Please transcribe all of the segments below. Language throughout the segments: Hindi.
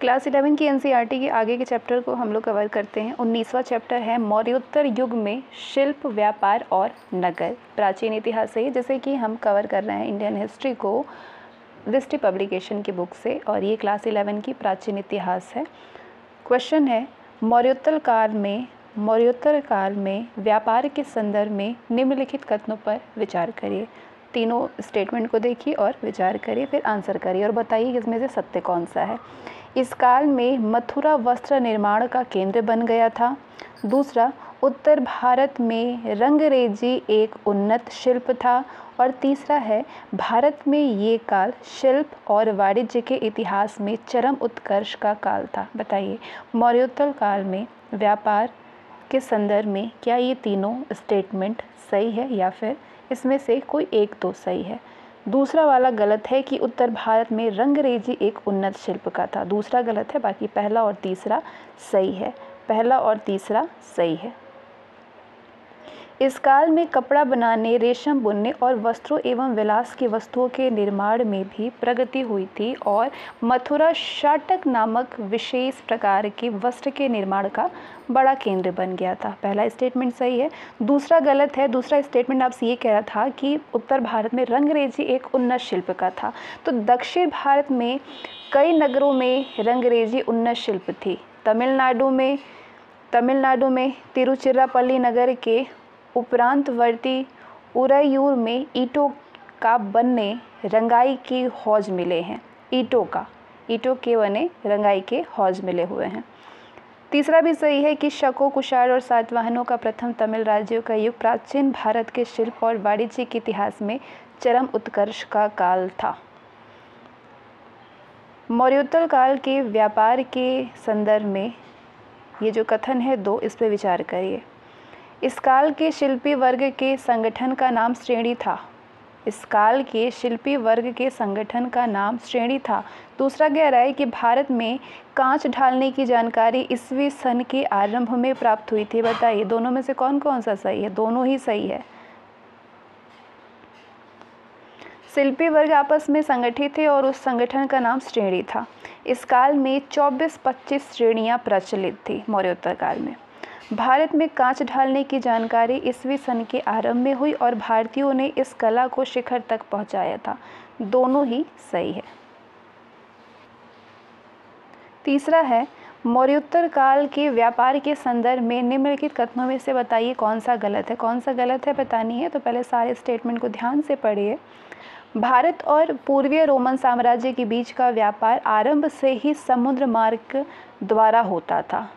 क्लास 11 की एनसीईआरटी के आगे के चैप्टर को हम लोग कवर करते हैं। 19वां चैप्टर है मौर्योत्तर युग में शिल्प, व्यापार और नगर। प्राचीन इतिहास है, जैसे कि हम कवर कर रहे हैं इंडियन हिस्ट्री को दृष्टि पब्लिकेशन की बुक से, और ये क्लास 11 की प्राचीन इतिहास है। क्वेश्चन है, मौर्योत्तर काल में व्यापार के संदर्भ में निम्नलिखित कथनों पर विचार करिए। तीनों स्टेटमेंट को देखिए और विचार करिए, फिर आंसर करिए और बताइए इसमें से सत्य कौन सा है। इस काल में मथुरा वस्त्र निर्माण का केंद्र बन गया था। दूसरा, उत्तर भारत में रंगरेजी एक उन्नत शिल्प था। और तीसरा है, भारत में ये काल शिल्प और वाणिज्य के इतिहास में चरम उत्कर्ष का काल था। बताइए, मौर्योत्तर काल में व्यापार के संदर्भ में क्या ये तीनों स्टेटमेंट सही है या फिर इसमें से कोई एक तो सही है। दूसरा वाला गलत है कि उत्तर भारत में रंगरेजी एक उन्नत शिल्प का था, दूसरा गलत है, बाकी पहला और तीसरा सही है। पहला और तीसरा सही है। इस काल में कपड़ा बनाने, रेशम बुनने और वस्त्रों एवं विलास की वस्तुओं के निर्माण में भी प्रगति हुई थी और मथुरा शाटक नामक विशेष प्रकार के वस्त्र के निर्माण का बड़ा केंद्र बन गया था। पहला स्टेटमेंट सही है, दूसरा गलत है। दूसरा स्टेटमेंट आपसे ये कह रहा था कि उत्तर भारत में रंगरेजी एक उन्नत शिल्प का था, तो दक्षिण भारत में कई नगरों में रंगरेजी उन्नत शिल्प थी। तमिलनाडु में तिरुचिरापल्ली नगर के उपरांतवर्ती उरैयूर में ईंटों का बनने रंगाई के हौज मिले हैं। ईंटों के बने रंगाई के हौज मिले हुए हैं। तीसरा भी सही है कि शको, कुषाण और सातवाहनों का प्रथम तमिल राज्यों का युग प्राचीन भारत के शिल्प और वाणिज्य के इतिहास में चरम उत्कर्ष का काल था। मौर्योत्तर काल के व्यापार के संदर्भ में ये जो कथन है दो, इस पर विचार करिए। इस काल के शिल्पी वर्ग के संगठन का नाम श्रेणी था। इस काल के शिल्पी वर्ग के संगठन का नाम श्रेणी था। दूसरा कह रहा है कि भारत में कांच ढालने की जानकारी ईस्वी सन के आरंभ में प्राप्त हुई थी। बताइए दोनों में से कौन कौन सा सही है। दोनों ही सही है। शिल्पी वर्ग आपस में संगठित थे और उस संगठन का नाम श्रेणी था। इस काल में 24-25 श्रेणियां प्रचलित थी। मौर्योत्तर काल में भारत में कांच ढालने की जानकारी ईस्वी सन के आरंभ में हुई और भारतीयों ने इस कला को शिखर तक पहुंचाया था। दोनों ही सही है। तीसरा है, मौर्योत्तर काल के व्यापार के संदर्भ में निम्नलिखित कथनों में से बताइए कौन सा गलत है। कौन सा गलत है बतानी है, तो पहले सारे स्टेटमेंट को ध्यान से पढ़िए। भारत और पूर्वीय रोमन साम्राज्य के बीच का व्यापार आरंभ से ही समुद्र मार्ग द्वारा होता था।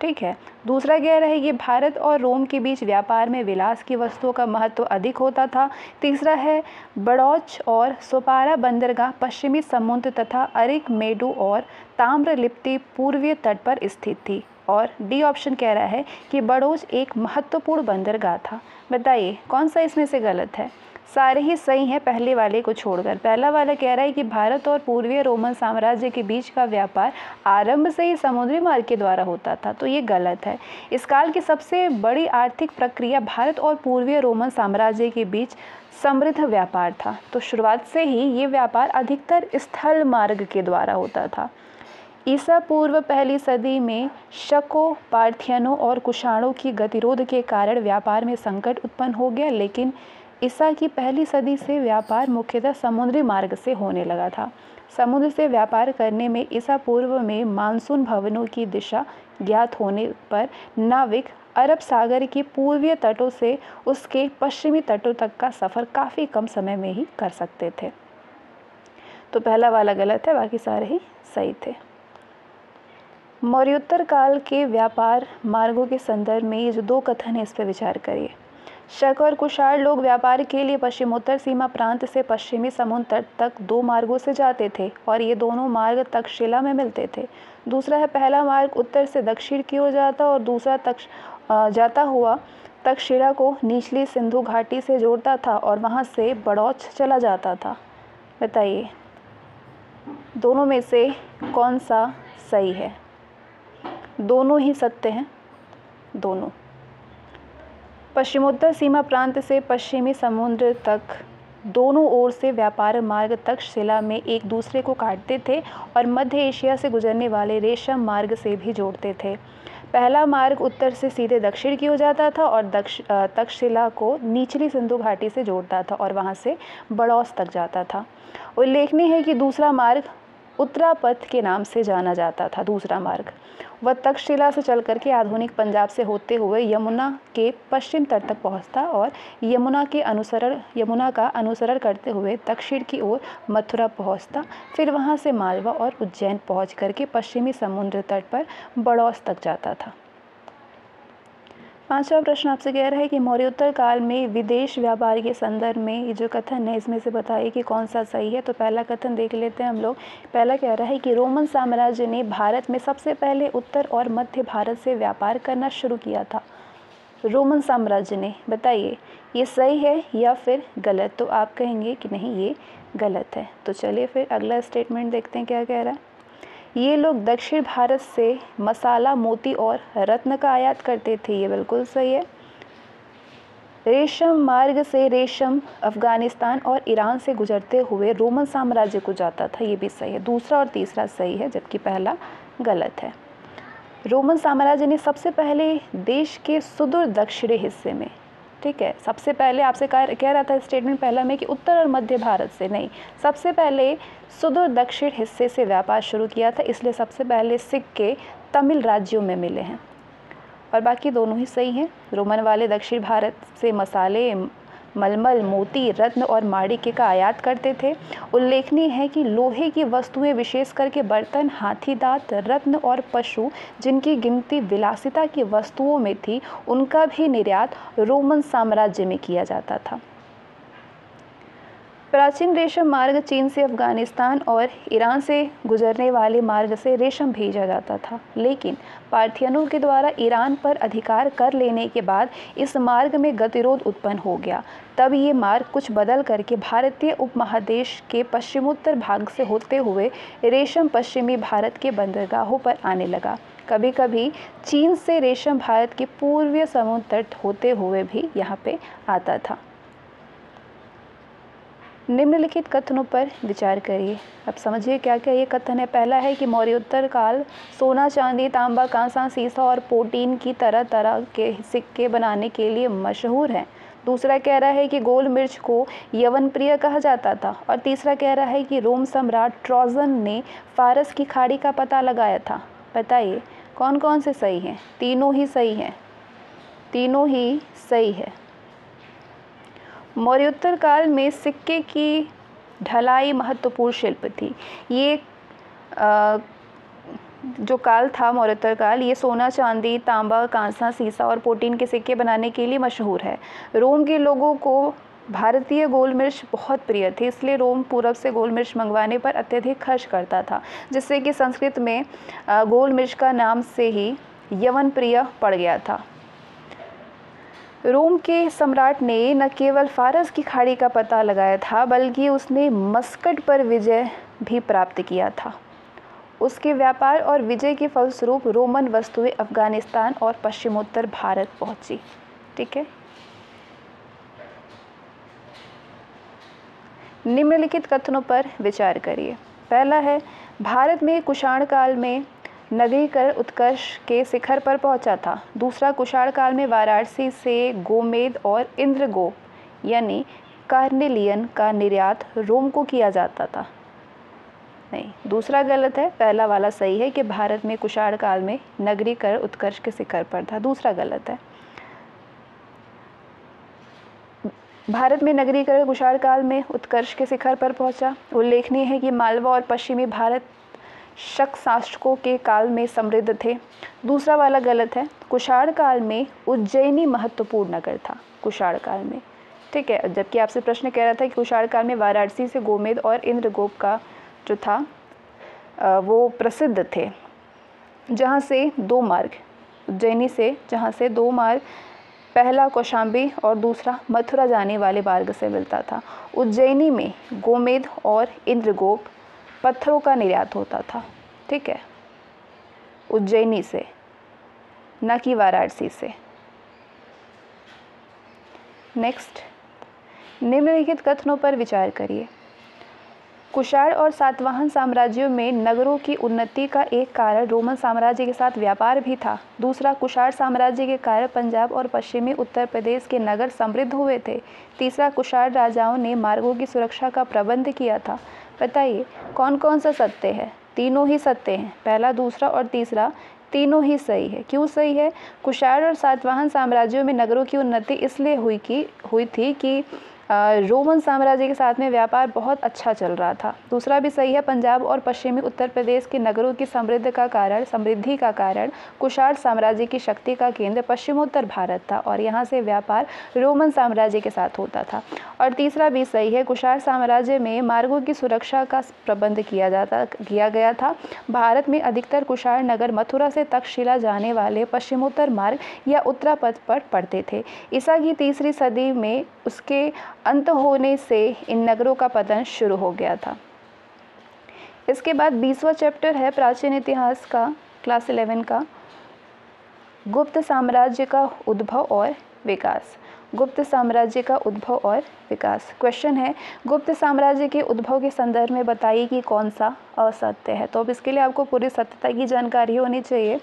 ठीक है। दूसरा कह रहा है कि भारत और रोम के बीच व्यापार में विलास की वस्तुओं का महत्व अधिक होता था। तीसरा है, बड़ौच और सोपारा बंदरगाह पश्चिमी समुद्र तथा अरिकमेडु और ताम्रलिप्ति पूर्वीय तट पर स्थित थी। और डी ऑप्शन कह रहा है कि बड़ौच एक महत्वपूर्ण बंदरगाह था। बताइए कौन सा इसमें से गलत है। सारे ही सही हैं पहले वाले को छोड़कर। पहला वाला कह रहा है कि भारत और पूर्वीय रोमन साम्राज्य के बीच का व्यापार आरंभ से ही समुद्री मार्ग के द्वारा होता था, तो ये गलत है। इस काल की सबसे बड़ी आर्थिक प्रक्रिया भारत और पूर्वीय रोमन साम्राज्य के बीच समृद्ध व्यापार था, तो शुरुआत से ही ये व्यापार अधिकतर स्थल मार्ग के द्वारा होता था। ईसा पूर्व पहली सदी में शकों, पार्थियनों और कुषाणों की गतिरोध के कारण व्यापार में संकट उत्पन्न हो गया, लेकिन ईसा की पहली सदी से व्यापार मुख्यतः समुद्री मार्ग से होने लगा था। समुद्र से व्यापार करने में ईसा पूर्व में मानसून भवनों की दिशा ज्ञात होने पर नाविक अरब सागर के पूर्वीय तटों से उसके पश्चिमी तटों तक का सफ़र काफ़ी कम समय में ही कर सकते थे। तो पहला वाला गलत है, बाकी सारे ही सही थे। मौर्योत्तर काल के व्यापार मार्गों के संदर्भ में ये जो दो कथन है, इस पर विचार करिए। शक और कुषाण लोग व्यापार के लिए पश्चिमोत्तर सीमा प्रांत से पश्चिमी समुद्र तट तक दो मार्गों से जाते थे और ये दोनों मार्ग तक्षशिला में मिलते थे। दूसरा है, पहला मार्ग उत्तर से दक्षिण की ओर जाता और दूसरा जाता हुआ तक्षशिला को निचली सिंधु घाटी से जोड़ता था और वहाँ से बड़ौच चला जाता था। बताइए दोनों में से कौन सा सही है। दोनों ही सत्य हैं, दोनों। पश्चिमोत्तर सीमा प्रांत से पश्चिमी समुद्र तक दोनों ओर से व्यापार मार्ग तक्षशिला में एक दूसरे को काटते थे और मध्य एशिया से गुजरने वाले रेशम मार्ग से भी जोड़ते थे। पहला मार्ग उत्तर से सीधे दक्षिण की ओर जाता था और तक्षशिला को निचली सिंधु घाटी से जोड़ता था और वहां से बड़ौस तक जाता था। उल्लेखनीय है कि दूसरा मार्ग उत्तरापथ के नाम से जाना जाता था। दूसरा मार्ग वह तक्षशिला से चल करके आधुनिक पंजाब से होते हुए यमुना के पश्चिम तट तक पहुंचता और यमुना का अनुसरण करते हुए दक्षिण की ओर मथुरा पहुंचता, फिर वहां से मालवा और उज्जैन पहुंच करके पश्चिमी समुद्र तट पर बड़ौस तक जाता था। पांचवा प्रश्न आपसे कह रहा है कि मौर्योत्तर काल में विदेश व्यापार के संदर्भ में ये जो कथन है इसमें से बताइए कि कौन सा सही है। तो पहला कथन देख लेते हैं हम लोग। पहला कह रहा है कि रोमन साम्राज्य ने भारत में सबसे पहले उत्तर और मध्य भारत से व्यापार करना शुरू किया था। रोमन साम्राज्य ने, बताइए ये सही है या फिर गलत। तो आप कहेंगे कि नहीं ये गलत है। तो चलिए फिर अगला स्टेटमेंट देखते हैं क्या कह रहा है। ये लोग दक्षिण भारत से मसाला, मोती और रत्न का आयात करते थे। ये बिल्कुल सही है। रेशम मार्ग से रेशम अफगानिस्तान और ईरान से गुजरते हुए रोमन साम्राज्य को जाता था। ये भी सही है। दूसरा और तीसरा सही है जबकि पहला गलत है। रोमन साम्राज्य ने सबसे पहले देश के सुदूर दक्षिणी हिस्से में, ठीक है, सबसे पहले आपसे कह रहा था स्टेटमेंट पहला में कि उत्तर और मध्य भारत से नहीं, सबसे पहले सुदूर दक्षिण हिस्से से व्यापार शुरू किया था। इसलिए सबसे पहले सिक्के तमिल राज्यों में मिले हैं और बाकी दोनों ही सही हैं। रोमन वाले दक्षिण भारत से मसाले, मलमल, मोती, रत्न और माणिक्य का आयात करते थे। उल्लेखनीय है कि लोहे की वस्तुएं, विशेष करके बर्तन, हाथी दांत, रत्न और पशु, जिनकी गिनती विलासिता की वस्तुओं में थी, उनका भी निर्यात रोमन साम्राज्य में किया जाता था। प्राचीन रेशम मार्ग चीन से अफगानिस्तान और ईरान से गुजरने वाले मार्ग से रेशम भेजा जाता था, लेकिन पार्थियनों के द्वारा ईरान पर अधिकार कर लेने के बाद इस मार्ग में गतिरोध उत्पन्न हो गया। तब ये मार्ग कुछ बदल करके भारतीय उपमहादेश के पश्चिमोत्तर भाग से होते हुए रेशम पश्चिमी भारत के बंदरगाहों पर आने लगा। कभी कभी चीन से रेशम भारत के पूर्वीय समुद्र तट होते हुए भी यहाँ पे आता था। निम्नलिखित कथनों पर विचार करिए। अब समझिए क्या क्या ये कथन है। पहला है कि मौर्योत्तर काल सोना, चांदी, तांबा, कांसा, सीसा और पोटीन की तरह तरह के सिक्के बनाने के लिए मशहूर है। दूसरा कह रहा है कि गोल मिर्च को यवन प्रिय कहा जाता था। और तीसरा कह रहा है कि रोम सम्राट ट्रोजन ने फारस की खाड़ी का पता लगाया था। बताइए कौन कौन से सही हैं। तीनों ही सही हैं, तीनों ही सही है। मौर्योत्तर काल में सिक्के की ढलाई महत्वपूर्ण शिल्प थी। ये जो काल था मौर्योत्तर काल, ये सोना, चांदी, तांबा, कांसा, सीसा और पोटीन के सिक्के बनाने के लिए मशहूर है। रोम के लोगों को भारतीय गोल मिर्च बहुत प्रिय थे, इसलिए रोम पूरब से गोल मिर्च मंगवाने पर अत्यधिक खर्च करता था, जिससे कि संस्कृत में गोल मिर्च का नाम से ही यवन प्रिय पड़ गया था। रोम के सम्राट ने न केवल फारस की खाड़ी का पता लगाया था, बल्कि उसने मस्कट पर विजय भी प्राप्त किया था। उसके व्यापार और विजय के फलस्वरूप रोमन वस्तुएं अफगानिस्तान और पश्चिमोत्तर भारत पहुंची। ठीक है। निम्नलिखित कथनों पर विचार करिए। पहला है, भारत में कुषाण काल में नगरीकरण उत्कर्ष के शिखर पर पहुंचा था। दूसरा, कुषाण काल में वाराणसी से गोमेद और इंद्रगोप यानी कार्नेलियन का निर्यात रोम को किया जाता था। नहीं, दूसरा गलत है। पहला वाला सही है कि भारत में कुषाण काल में नगरीकरण उत्कर्ष के शिखर पर था। दूसरा गलत है। भारत में नगरीकरण कुषाण काल में उत्कर्ष के शिखर पर पहुंचा। उल्लेखनीय है कि मालवा और पश्चिमी भारत शक शासकों के काल में समृद्ध थे। दूसरा वाला गलत है। कुषाण काल में उज्जैनी महत्वपूर्ण नगर था। कुषाण काल में, ठीक है, जबकि आपसे प्रश्न कह रहा था कि कुषाण काल में वाराणसी से गोमेद और इंद्रगोप का जो था वो प्रसिद्ध थे, जहाँ से दो मार्ग, उज्जैनी से जहाँ से दो मार्ग, पहला कौशाम्बी और दूसरा मथुरा जाने वाले मार्ग से मिलता था। उज्जैनी में गोमेद और इंद्रगोप पत्थरों का निर्यात होता था। ठीक है, उज्जैनी से, न कि वाराणसी से। नेक्स्ट, निम्नलिखित कथनों पर विचार करिए। कुषाण और सातवाहन साम्राज्यों में नगरों की उन्नति का एक कारण रोमन साम्राज्य के साथ व्यापार भी था। दूसरा, कुषाण साम्राज्य के कारण पंजाब और पश्चिमी उत्तर प्रदेश के नगर समृद्ध हुए थे। तीसरा, कुषाण राजाओं ने मार्गों की सुरक्षा का प्रबंध किया था। बताइए कौन कौन सा सत्य है? तीनों ही सत्य हैं। पहला, दूसरा और तीसरा तीनों ही सही है। क्यों सही है? कुषाण और सातवाहन साम्राज्यों में नगरों की उन्नति इसलिए हुई थी कि रोमन साम्राज्य के साथ में व्यापार बहुत अच्छा चल रहा था। दूसरा भी सही है, पंजाब और पश्चिमी उत्तर प्रदेश के नगरों की समृद्धि का कारण कुषाण साम्राज्य की शक्ति का केंद्र पश्चिमोत्तर भारत था और यहाँ से व्यापार रोमन साम्राज्य के साथ होता था। और तीसरा भी सही है, कुषाण साम्राज्य में मार्गों की सुरक्षा का प्रबंध किया गया था। भारत में अधिकतर कुषाण नगर मथुरा से तक्षशिला जाने वाले पश्चिमोत्तर मार्ग या उत्तरापथ पर पड़ते थे। ईसा की 3री सदी में उसके अंत होने से इन नगरों का पतन शुरू हो गया था। इसके बाद 20वां चैप्टर है प्राचीन इतिहास का, क्लास 11 का, गुप्त साम्राज्य का उद्भव और विकास। गुप्त साम्राज्य का उद्भव और विकास। क्वेश्चन है, गुप्त साम्राज्य के उद्भव के संदर्भ में बताइए कि कौन सा असत्य है। तो अब इसके लिए आपको पूरी सत्यता की जानकारी होनी चाहिए।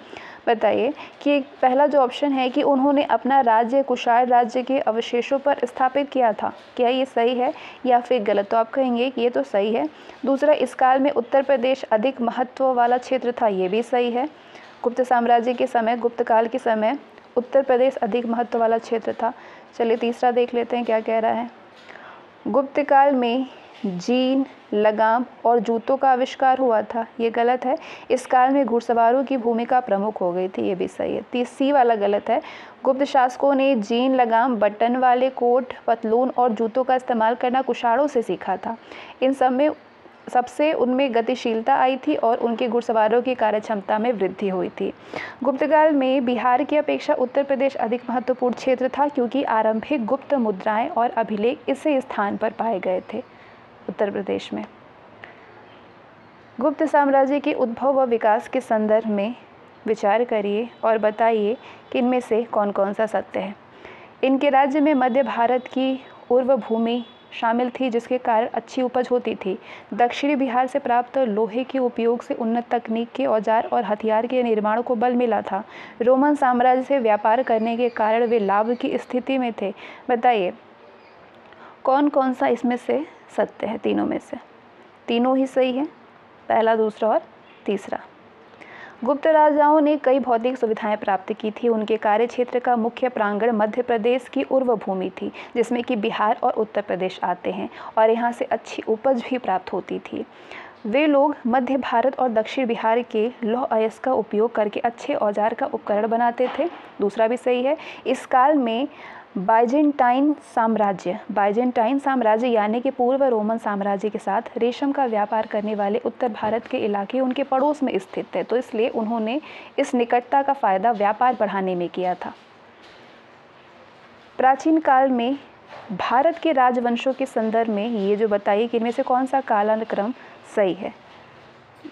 बताइए कि पहला जो ऑप्शन है कि उन्होंने अपना राज्य कुषाण राज्य के अवशेषों पर स्थापित किया था, क्या ये सही है या फिर गलत? तो आप कहेंगे कि ये तो सही है। दूसरा, इस काल में उत्तर प्रदेश अधिक महत्व वाला क्षेत्र था, ये भी सही है। गुप्त साम्राज्य के समय, गुप्त काल के समय उत्तर प्रदेश अधिक महत्व वाला क्षेत्र था। चलिए तीसरा देख लेते हैं क्या कह रहा है। गुप्त काल में जीन, लगाम और जूतों का आविष्कार हुआ था, ये गलत है। इस काल में घुड़सवारों की भूमिका प्रमुख हो गई थी, ये भी सही है। सी वाला गलत है। गुप्त शासकों ने जीन, लगाम, बटन वाले कोट, पतलून और जूतों का इस्तेमाल करना कुषाणों से सीखा था। इन सब में सबसे उनमें गतिशीलता आई थी और उनके घुड़सवारों की कार्यक्षमता में वृद्धि हुई थी। गुप्त काल में बिहार की अपेक्षा उत्तर प्रदेश अधिक महत्वपूर्ण क्षेत्र था क्योंकि आरंभिक गुप्त मुद्राएं और अभिलेख इसी स्थान पर पाए गए थे, उत्तर प्रदेश में। गुप्त साम्राज्य के उद्भव व विकास के संदर्भ में विचार करिए और बताइए कि इनमें से कौन कौन सा सत्य है। इनके राज्य में मध्य भारत की उर्वर भूमि शामिल थी जिसके कारण अच्छी उपज होती थी। दक्षिणी बिहार से प्राप्त लोहे के उपयोग से उन्नत तकनीक के औजार और हथियार के निर्माण को बल मिला था। रोमन साम्राज्य से व्यापार करने के कारण वे लाभ की स्थिति में थे। बताइए कौन कौन सा इसमें से सत्य है? तीनों में से तीनों ही सही है, पहला, दूसरा और तीसरा। गुप्त राजाओं ने कई भौतिक सुविधाएं प्राप्त की थी। उनके कार्य क्षेत्र का मुख्य प्रांगण मध्य प्रदेश की उर्वर भूमि थी जिसमें कि बिहार और उत्तर प्रदेश आते हैं और यहाँ से अच्छी उपज भी प्राप्त होती थी। वे लोग मध्य भारत और दक्षिण बिहार के लौह अयस्क का उपयोग करके अच्छे औजार का उपकरण बनाते थे। दूसरा भी सही है। इस काल में बाइजेंटाइन साम्राज्य यानी कि पूर्व रोमन साम्राज्य के साथ रेशम का व्यापार करने वाले उत्तर भारत के इलाके उनके पड़ोस में स्थित थे, तो इसलिए उन्होंने इस निकटता का फायदा व्यापार बढ़ाने में किया था। प्राचीन काल में भारत के राजवंशों के संदर्भ में ये जो बताइए कि इनमें से कौन सा कालानुक्रम सही है।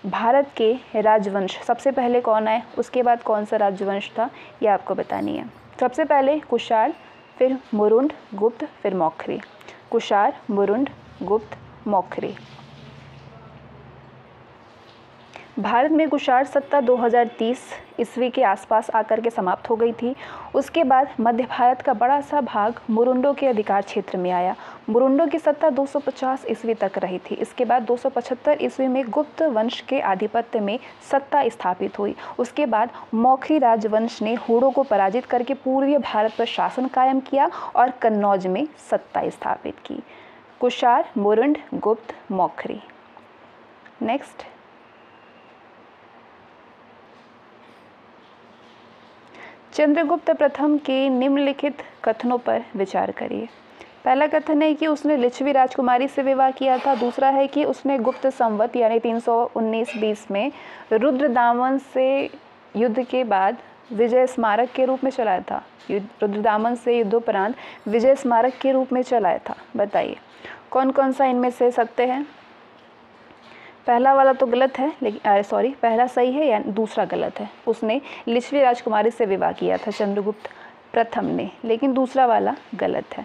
भारत के राजवंश सबसे पहले कौन आए, उसके बाद कौन सा राजवंश था, ये आपको बतानी है। सबसे पहले कुषाण, फिर मुरुंड, गुप्त, फिर मौखरी। कुषाण, मुरुंड, गुप्त, मौखरी। भारत में कुषाण सत्ता 2030 ईस्वी के आसपास आकर के समाप्त हो गई थी। उसके बाद मध्य भारत का बड़ा सा भाग मुरुंडों के अधिकार क्षेत्र में आया। मुरुंडों की सत्ता 250 ईस्वी तक रही थी। इसके बाद 275 ईस्वी में गुप्त वंश के आधिपत्य में सत्ता स्थापित हुई। उसके बाद मौखरी राजवंश ने हूणों को पराजित करके पूर्वी भारत पर शासन कायम किया और कन्नौज में सत्ता स्थापित की। कुषाण, मुरुंड, गुप्त, मौखरी। नेक्स्ट, चंद्रगुप्त प्रथम के निम्नलिखित कथनों पर विचार करिए। पहला कथन है कि उसने लिच्छवी राजकुमारी से विवाह किया था। दूसरा है कि उसने गुप्त संवत यानी 319-20 में रुद्रदामन से युद्ध के बाद विजय स्मारक के रूप में चलाया था। रुद्रदामन से युद्धोपरांत विजय स्मारक के रूप में चलाया था। बताइए कौन कौन सा इनमें से सत्य है। पहला वाला तो गलत है, लेकिन पहला सही है या दूसरा गलत है। उसने लिच्छवी राजकुमारी से विवाह किया था चंद्रगुप्त प्रथम ने, लेकिन दूसरा वाला गलत है।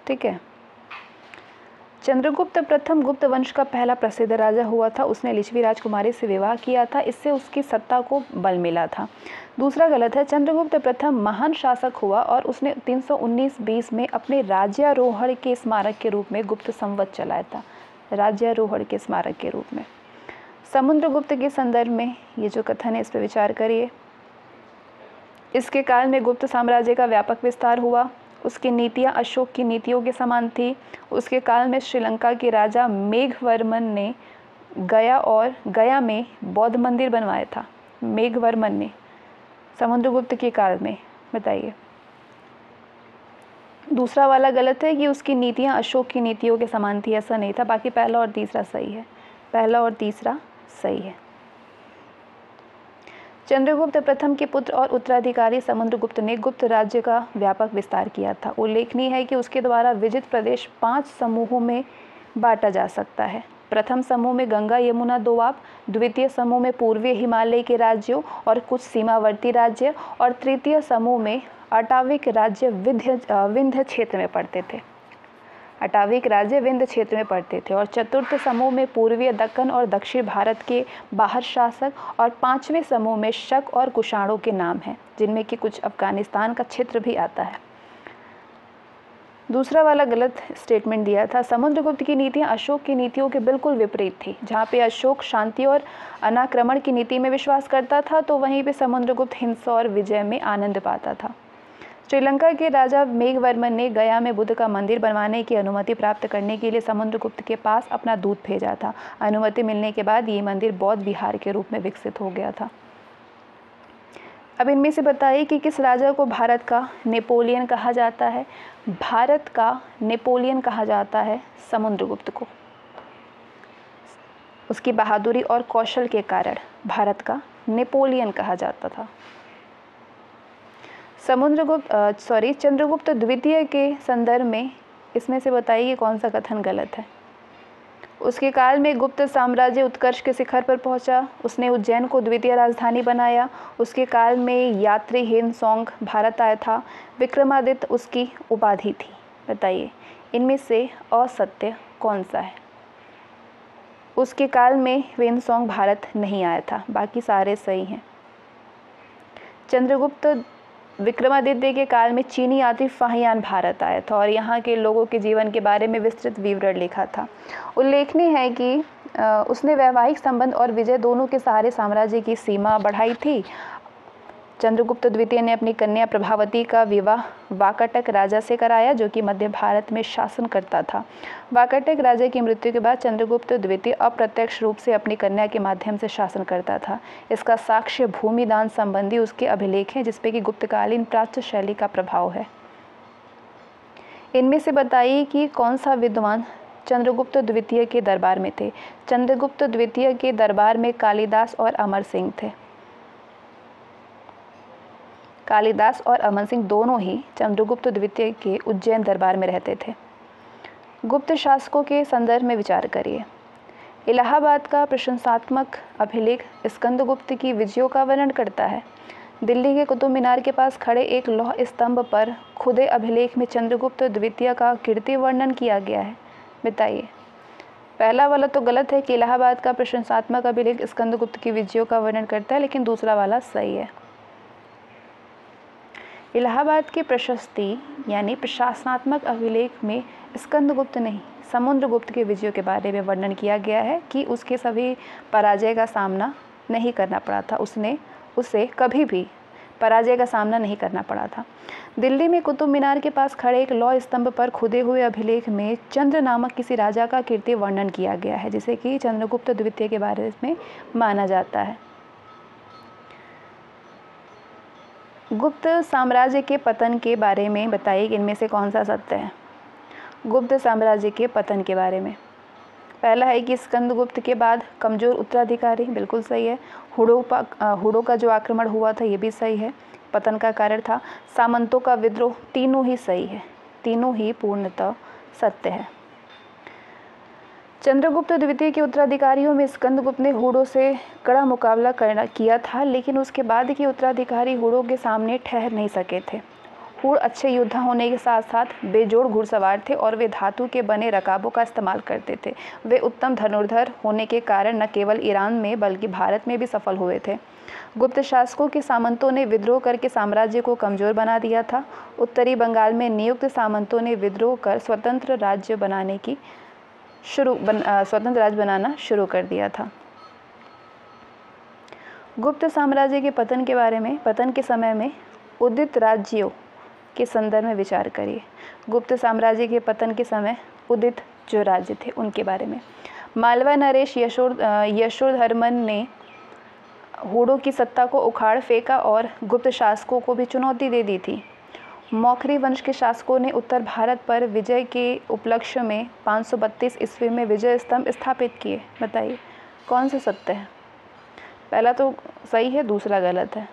ठीक है। चंद्रगुप्त प्रथम गुप्त वंश का पहला प्रसिद्ध राजा हुआ था। उसने लिच्छवी राजकुमारी से विवाह किया था, इससे उसकी सत्ता को बल मिला था। दूसरा गलत है। चंद्रगुप्त प्रथम महान शासक हुआ और उसने 319-20 में अपने राज्यारोहण के स्मारक के रूप में गुप्त संवत चलाया था। राज्यारोहण के स्मारक के रूप में। समुद्रगुप्त के संदर्भ में ये जो कथन है इस पर विचार करिए। इसके काल में गुप्त साम्राज्य का व्यापक विस्तार हुआ। उसकी नीतियाँ अशोक की नीतियों के समान थी। उसके काल में श्रीलंका के राजा मेघवर्मन ने गया में बौद्ध मंदिर बनवाया था। मेघवर्मन ने समुद्रगुप्त के काल में। बताइए। दूसरा वाला गलत है कि उसकी नीतियाँ अशोक की नीतियों के समान थी, ऐसा नहीं था। बाकी पहला और तीसरा सही है। पहला और तीसरा सही है। चंद्रगुप्त प्रथम के पुत्र और उत्तराधिकारी समुद्रगुप्त ने गुप्त राज्य का व्यापक विस्तार किया था। उल्लेखनीय है कि उसके द्वारा विजित प्रदेश 5 समूहों में बांटा जा सकता है। प्रथम समूह में गंगा यमुना दोआब, द्वितीय समूह में पूर्वी हिमालय के राज्यों और कुछ सीमावर्ती राज्य, और तृतीय समूह में अटाविक राज्य विंध्य क्षेत्र में पड़ते थे। अटाविक राज्य विंध्य क्षेत्र में पड़ते थे। और चतुर्थ समूह में पूर्वीय दक्कन और दक्षिण भारत के बाहर शासक, और 5वें समूह में शक और कुषाणों के नाम हैं, जिनमें कि कुछ अफगानिस्तान का क्षेत्र भी आता है। दूसरा वाला गलत स्टेटमेंट दिया था। समुद्रगुप्त की नीतियाँ अशोक की नीतियों के बिल्कुल विपरीत थी। जहाँ पे अशोक शांति और अनाक्रमण की नीति में विश्वास करता था, तो वहीं पे समुद्रगुप्त हिंसा और विजय में आनंद पाता था। श्रीलंका के राजा मेघवर्मन ने गया में बुद्ध का मंदिर बनवाने की अनुमति प्राप्त करने के लिए समुद्रगुप्त के पास अपना दूत भेजा था। अनुमति मिलने के बाद ये मंदिर बौद्ध विहार के रूप में विकसित हो गया था। अब इनमें से बताइए कि किस राजा को भारत का नेपोलियन कहा जाता है। भारत का नेपोलियन कहा जाता है समुद्रगुप्त को। उसकी बहादुरी और कौशल के कारण भारत का नेपोलियन कहा जाता था। चंद्रगुप्त द्वितीय के संदर्भ में इसमें से बताइए कौन सा कथन गलत है। उसके काल में गुप्त साम्राज्य उत्कर्ष के शिखर पर पहुंचा। उसने उज्जैन को द्वितीय राजधानी बनाया। उसके काल में यात्री हेनसोंग भारत आया था। विक्रमादित्य उसकी उपाधि थी। बताइए इनमें से असत्य कौन सा है। उसके काल में हेनसोंग भारत नहीं आया था, बाकी सारे सही हैं। चंद्रगुप्त विक्रमादित्य के काल में चीनी यात्री फाहियान भारत आया था और यहाँ के लोगों के जीवन के बारे में विस्तृत विवरण लिखा था। उल्लेखनीय है कि उसने वैवाहिक संबंध और विजय दोनों के सहारे साम्राज्य की सीमा बढ़ाई थी। चंद्रगुप्त द्वितीय ने अपनी कन्या प्रभावती का विवाह वाकाटक राजा से कराया, जो कि मध्य भारत में शासन करता था। वाकाटक राजा की मृत्यु के बाद चंद्रगुप्त द्वितीय अप्रत्यक्ष रूप से अपनी कन्या के माध्यम से शासन करता था। इसका साक्ष्य भूमि दान संबंधी उसके अभिलेख हैं, जिसपे कि गुप्तकालीन प्राच्य शैली का प्रभाव है। इनमें से बताइए कि कौन सा विद्वान चंद्रगुप्त द्वितीय के दरबार में थे। चंद्रगुप्त द्वितीय के दरबार में कालिदास और अमर सिंह थे। कालिदास और अमर सिंह दोनों ही चंद्रगुप्त द्वितीय के उज्जैन दरबार में रहते थे। गुप्त शासकों के संदर्भ में विचार करिए। इलाहाबाद का प्रशंसात्मक अभिलेख स्कंदगुप्त की विजयों का वर्णन करता है। दिल्ली के कुतुब मीनार के पास खड़े एक लौह स्तंभ पर खुदे अभिलेख में चंद्रगुप्त द्वितीय का कीर्ति वर्णन किया गया है। बताइए। पहला वाला तो गलत है कि इलाहाबाद का प्रशंसात्मक अभिलेख स्कंदगुप्त की विजयों का वर्णन करता है, लेकिन दूसरा वाला सही है। इलाहाबाद की प्रशस्ति यानी प्रशासनात्मक अभिलेख में स्कंदगुप्त नहीं, समुद्रगुप्त के विजयों के बारे में वर्णन किया गया है कि उसके सभी पराजय का सामना नहीं करना पड़ा था। उसे कभी भी पराजय का सामना नहीं करना पड़ा था। दिल्ली में कुतुब मीनार के पास खड़े एक लौह स्तंभ पर खुदे हुए अभिलेख में चंद्र नामक किसी राजा का कीर्ति वर्णन किया गया है, जिसे कि चंद्रगुप्त द्वितीय के बारे में माना जाता है। गुप्त साम्राज्य के पतन के बारे में बताइए कि इनमें से कौन सा सत्य है। गुप्त साम्राज्य के पतन के बारे में पहला है कि स्कंदगुप्त के बाद कमजोर उत्तराधिकारी, बिल्कुल सही है। हुड़ों का जो आक्रमण हुआ था ये भी सही है, पतन का कारण था। सामंतों का विद्रोह, तीनों ही सही है, तीनों ही पूर्णतः सत्य है। चंद्रगुप्त द्वितीय के उत्तराधिकारियों में स्कंदगुप्त ने हुड़ों से कड़ा मुकाबला किया था, लेकिन उसके बाद के उत्तराधिकारी हुड़ों के सामने ठहर नहीं सके थे। हुड़ अच्छे योद्धा होने के साथ साथ बेजोड़ घुड़सवार थे और वे धातु के बने रकाबों का इस्तेमाल करते थे। वे उत्तम धनुर्धर होने के कारण न केवल ईरान में बल्कि भारत में भी सफल हुए थे। गुप्त शासकों के सामंतों ने विद्रोह करके साम्राज्य को कमजोर बना दिया था। उत्तरी बंगाल में नियुक्त सामंतों ने विद्रोह कर स्वतंत्र राज्य बनाना शुरू कर दिया था। गुप्त साम्राज्य के पतन के समय में उदित राज्यों के संदर्भ में विचार करिए। गुप्त साम्राज्य के पतन के समय उदित जो राज्य थे उनके बारे में। मालवा नरेश यशोधर्मन ने हुड़ों की सत्ता को उखाड़ फेंका और गुप्त शासकों को भी चुनौती दे दी थी। मौखरी वंश के शासकों ने उत्तर भारत पर विजय के उपलक्ष्य में 532 ईस्वी में विजय स्तंभ स्थापित किए। बताइए कौन सा सत्य है? पहला तो सही है, दूसरा गलत है।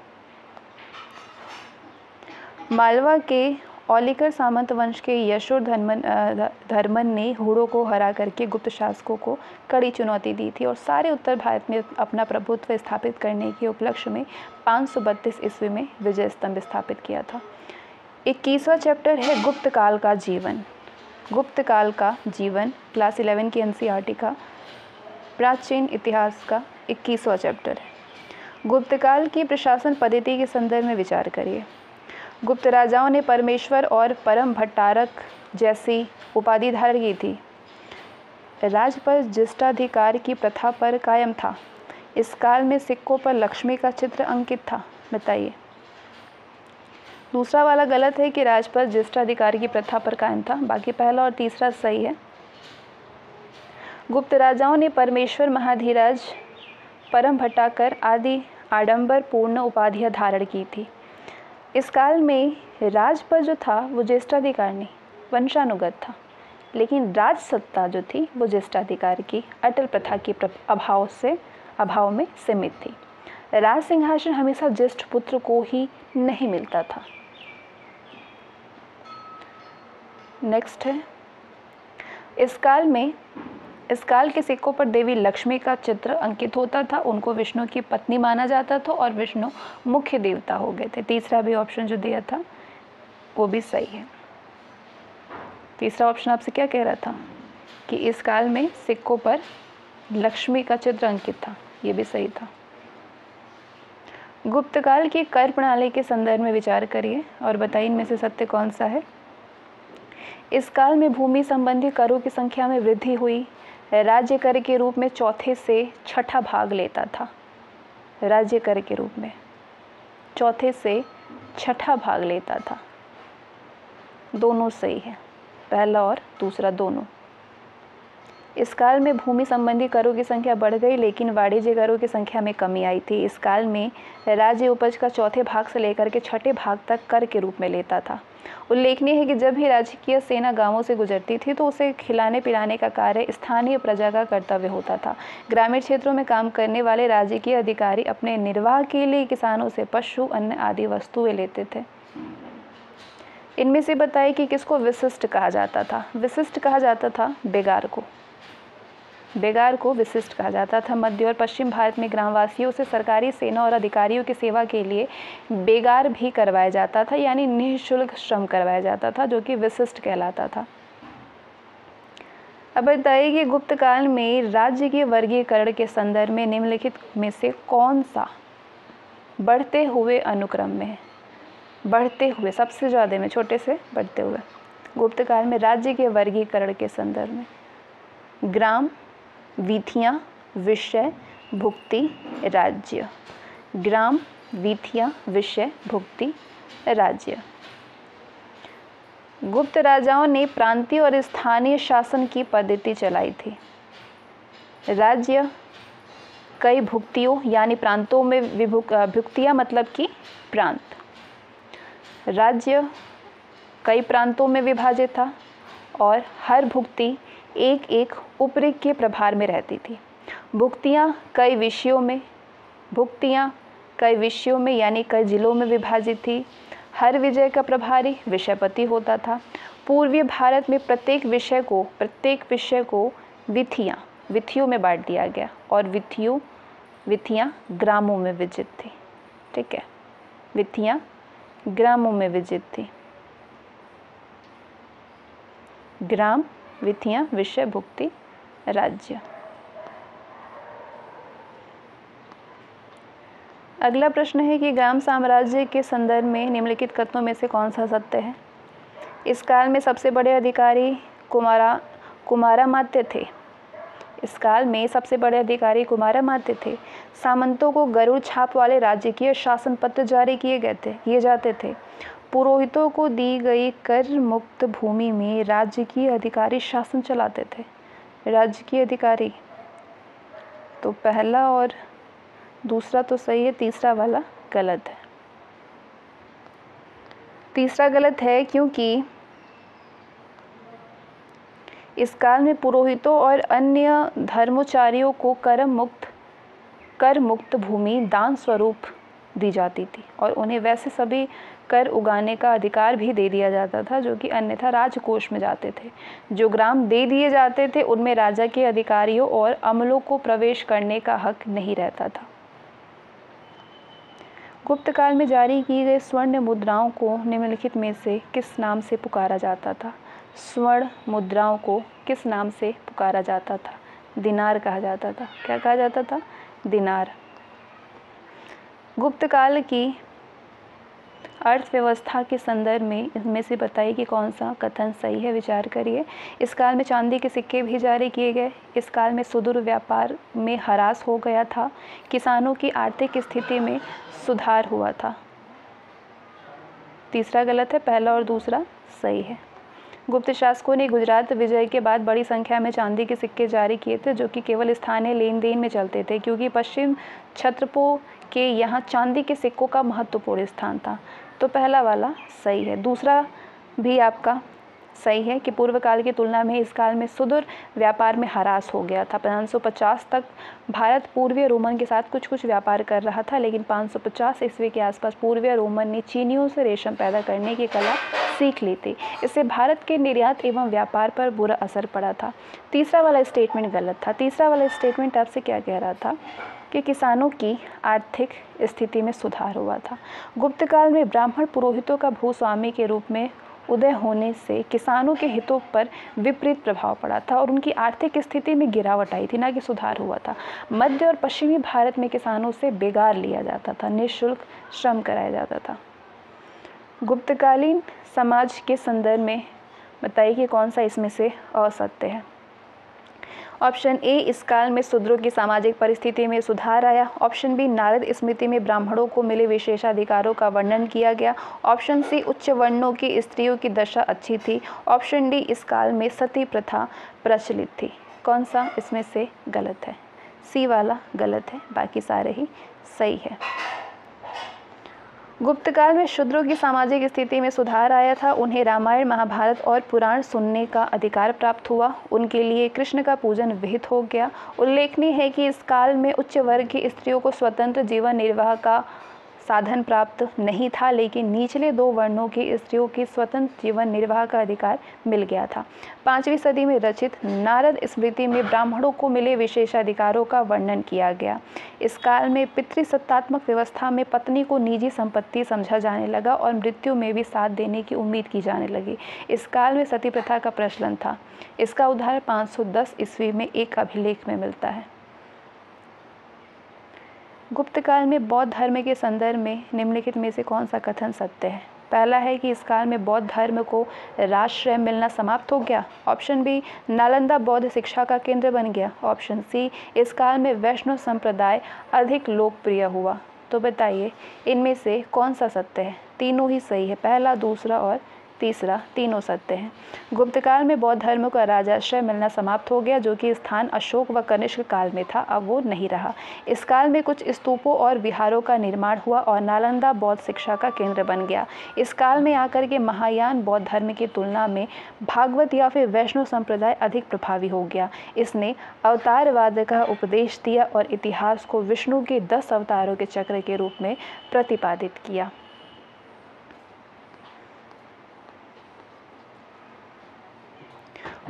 मालवा के औलिकर सामंत वंश के यशोधर्मन ने हुड़ों को हरा करके गुप्त शासकों को कड़ी चुनौती दी थी और सारे उत्तर भारत में अपना प्रभुत्व स्थापित करने के उपलक्ष्य में 532 ईस्वी में विजय स्तंभ स्थापित किया था। 21वां चैप्टर है गुप्त काल का जीवन। गुप्त काल का जीवन क्लास 11 की NCERT का प्राचीन इतिहास का 21वां चैप्टर है। गुप्त काल की प्रशासन पद्धति के संदर्भ में विचार करिए। गुप्त राजाओं ने परमेश्वर और परम भट्टारक जैसी उपाधि धारण की थी। राज पर ज्येष्ठाधिकार की प्रथा पर कायम था। इस काल में सिक्कों पर लक्ष्मी का चित्र अंकित था। बताइए। दूसरा वाला गलत है कि राज पर ज्येष्ठाधिकार की प्रथा पर कायम था, बाकी पहला और तीसरा सही है। गुप्त राजाओं ने परमेश्वर, महाधीराज, परम भट्टाकर आदि आडंबर पूर्ण उपाधियां धारण की थी। इस काल में राज पर जो था वो ज्येष्ठाधिकार नहीं, वंशानुगत था, लेकिन राज सत्ता जो थी वो ज्येष्ठाधिकार की अटल प्रथा के अभाव में सीमित थी। राज सिंहासन हमेशा ज्येष्ठ पुत्र को ही नहीं मिलता था। नेक्स्ट है, इस काल के सिक्कों पर देवी लक्ष्मी का चित्र अंकित होता था। उनको विष्णु की पत्नी माना जाता था और विष्णु मुख्य देवता हो गए थे। तीसरा भी ऑप्शन जो दिया था वो भी सही है। तीसरा ऑप्शन आपसे क्या कह रहा था कि इस काल में सिक्कों पर लक्ष्मी का चित्र अंकित था, ये भी सही था। गुप्त काल की कर प्रणाली के संदर्भ में विचार करिए और बताइए इनमें से सत्य कौन सा है। इस काल में भूमि संबंधी करों की संख्या में वृद्धि हुई। राज्य कर के रूप में चौथे से छठा भाग लेता था। राज्य कर के रूप में चौथे से छठा भाग लेता था। दोनों सही है, पहला और दूसरा दोनों। इस काल में भूमि संबंधी करों की संख्या बढ़ गई, लेकिन वाणिज्य करों की संख्या में कमी आई थी। इस काल में राज्य उपज का चौथे भाग से लेकर के छठे भाग तक कर के रूप में लेता था। उल्लेखनीय है कि जब भी राजकीय सेना गांवों से गुजरती थी तो उसे खिलाने पिलाने का कार्य स्थानीय प्रजा का कर्तव्य होता था। ग्रामीण क्षेत्रों में काम करने वाले राजकीय अधिकारी अपने निर्वाह के लिए किसानों से पशु, अन्न आदि वस्तुएं लेते थे। इनमें से बताइए कि किसको विशिष्ट कहा जाता था। विशिष्ट कहा जाता था बेगार को। बेगार को विशिष्ट कहा जाता था। मध्य और पश्चिम भारत में ग्रामवासियों से सरकारी सेना और अधिकारियों की सेवा के लिए बेगार भी करवाया जाता था, यानी निःशुल्क श्रम करवाया जाता था, जो कि विशिष्ट कहलाता था। अब बताइए कि गुप्त काल में राज्य के वर्गीकरण के संदर्भ में निम्नलिखित में से कौन सा बढ़ते हुए अनुक्रम में है। बढ़ते हुए सबसे ज़्यादा में, छोटे से बढ़ते हुए। गुप्त काल में राज्य के वर्गीकरण के संदर्भ में ग्राम, वीथियाँ, विषय, भुक्ति, राज्य। ग्राम, वीथियाँ, विषय, भुक्ति, राज्य। गुप्त राजाओं ने प्रांतीय और स्थानीय शासन की पद्धति चलाई थी। राज्य कई भुक्तियों यानी प्रांतों में भुक्तियाँ मतलब कि प्रांत। राज्य कई प्रांतों में विभाजित था और हर भुक्ति एक एक उपरिग के प्रभार में रहती थी। भुक्तियाँ कई विषयों में यानी कई जिलों में विभाजित थी। हर विजय का प्रभारी विषयपति होता था। पूर्वी भारत में प्रत्येक विषय को विथियों में बांट दिया गया और विथियाँ ग्रामों में विजित थी। ठीक है, विथियाँ ग्रामों में विजित थी। ग्राम, विथियाँ, विषय, भुक्ति, राज्य। अगला प्रश्न है कि ग्राम साम्राज्य के संदर्भ में निम्नलिखित कथनों में से कौन सा सत्य है। इस काल में सबसे बड़े अधिकारी कुमारामात्य थे। इस काल में सबसे बड़े अधिकारी कुमारामात्य थे। सामंतों को गरुड़ छाप वाले राजकीय शासन पत्र जारी किए जाते थे। पुरोहितों को दी गई कर मुक्त भूमि में राजकीय अधिकारी शासन चलाते थे। राजकीय अधिकारी, तो पहला और दूसरा तो सही है, तीसरा वाला गलत है। तीसरा गलत है क्योंकि इस काल में पुरोहितों और अन्य धर्मोचारियों को कर मुक्त भूमि दान स्वरूप दी जाती थी और उन्हें वैसे सभी कर उगाने का अधिकार भी दे दिया जाता था जो कि अन्यथा राजकोष में जाते थे। जो ग्राम दे दिए जाते थे उनमें राजा के अधिकारियों और अमलों को प्रवेश करने का हक नहीं रहता था। गुप्त काल में जारी की गई स्वर्ण मुद्राओं को निम्नलिखित में से किस नाम से पुकारा जाता था। स्वर्ण मुद्राओं को किस नाम से पुकारा जाता था। दिनार कहा जाता था। क्या कहा जाता था? दिनार। गुप्त काल की अर्थव्यवस्था के संदर्भ में इनमें से बताइए कि कौन सा कथन सही है। विचार करिए। इस काल में चांदी के सिक्के भी जारी किए गए। इस काल में सुदूर व्यापार में ह्रास हो गया था। किसानों की आर्थिक स्थिति में सुधार हुआ था। तीसरा गलत है, पहला और दूसरा सही है। गुप्त शासकों ने गुजरात विजय के बाद बड़ी संख्या में चांदी के सिक्के जारी किए थे जो कि केवल स्थानीय लेन देन में चलते थे क्योंकि पश्चिम क्षत्रपों के यहाँ चांदी के सिक्कों का महत्वपूर्ण स्थान था। तो पहला वाला सही है। दूसरा भी आपका सही है कि पूर्व काल की तुलना में इस काल में सुदूर व्यापार में ह्रास हो गया था। 550 तक भारत पूर्वीय रोमन के साथ कुछ व्यापार कर रहा था, लेकिन 550 ईस्वी के आसपास पूर्वीय रोमन ने चीनियों से रेशम पैदा करने की कला सीख ली थी। इससे भारत के निर्यात एवं व्यापार पर बुरा असर पड़ा था। तीसरा वाला स्टेटमेंट गलत था। तीसरा वाला स्टेटमेंट आपसे क्या कह रहा था कि किसानों की आर्थिक स्थिति में सुधार हुआ था। गुप्त काल में ब्राह्मण पुरोहितों का भूस्वामी के रूप में उदय होने से किसानों के हितों पर विपरीत प्रभाव पड़ा था और उनकी आर्थिक स्थिति में गिरावट आई थी, ना कि सुधार हुआ था। मध्य और पश्चिमी भारत में किसानों से बेगार लिया जाता था, निःशुल्क श्रम कराया जाता था। गुप्तकालीन समाज के संदर्भ में बताइए कि कौन सा इसमें से असत्य है। ऑप्शन ए, इस काल में शूद्रों की सामाजिक परिस्थिति में सुधार आया। ऑप्शन बी, नारद स्मृति में ब्राह्मणों को मिले विशेषाधिकारों का वर्णन किया गया। ऑप्शन सी, उच्च वर्णों की स्त्रियों की दशा अच्छी थी। ऑप्शन डी, इस काल में सती प्रथा प्रचलित थी। कौन सा इसमें से गलत है? सी वाला गलत है, बाकी सारे ही सही है। गुप्त काल में शूद्रों की सामाजिक स्थिति में सुधार आया था। उन्हें रामायण, महाभारत और पुराण सुनने का अधिकार प्राप्त हुआ। उनके लिए कृष्ण का पूजन विहित हो गया। उल्लेखनीय है कि इस काल में उच्च वर्ग की स्त्रियों को स्वतंत्र जीवन निर्वाह का साधन प्राप्त नहीं था, लेकिन निचले दो वर्णों की स्त्रियों की स्वतंत्र जीवन निर्वाह का अधिकार मिल गया था। 5वीं सदी में रचित नारद स्मृति में ब्राह्मणों को मिले विशेषाधिकारों का वर्णन किया गया। इस काल में पितृसत्तात्मक व्यवस्था में पत्नी को निजी संपत्ति समझा जाने लगा और मृत्यु में भी साथ देने की उम्मीद की जाने लगी। इस काल में सती प्रथा का प्रचलन था। इसका उदाहरण 510 ईस्वी में एक अभिलेख में मिलता है। गुप्त काल में बौद्ध धर्म के संदर्भ में निम्नलिखित में से कौन सा कथन सत्य है? पहला है कि इस काल में बौद्ध धर्म को राजश्रय मिलना समाप्त हो गया। ऑप्शन बी, नालंदा बौद्ध शिक्षा का केंद्र बन गया। ऑप्शन सी, इस काल में वैष्णव संप्रदाय अधिक लोकप्रिय हुआ। तो बताइए इनमें से कौन सा सत्य है? तीनों ही सही है, पहला, दूसरा और तीसरा तीनों सत्य हैं। गुप्त काल में बौद्ध धर्म का राजाश्रय मिलना समाप्त हो गया, जो कि स्थान अशोक व कनिष्क काल में था, अब वो नहीं रहा। इस काल में कुछ स्तूपों और विहारों का निर्माण हुआ और नालंदा बौद्ध शिक्षा का केंद्र बन गया। इस काल में आकर के महायान बौद्ध धर्म की तुलना में भागवत या फिर वैष्णव संप्रदाय अधिक प्रभावी हो गया। इसने अवतारवाद का उपदेश दिया और इतिहास को विष्णु के 10 अवतारों के चक्र के रूप में प्रतिपादित किया।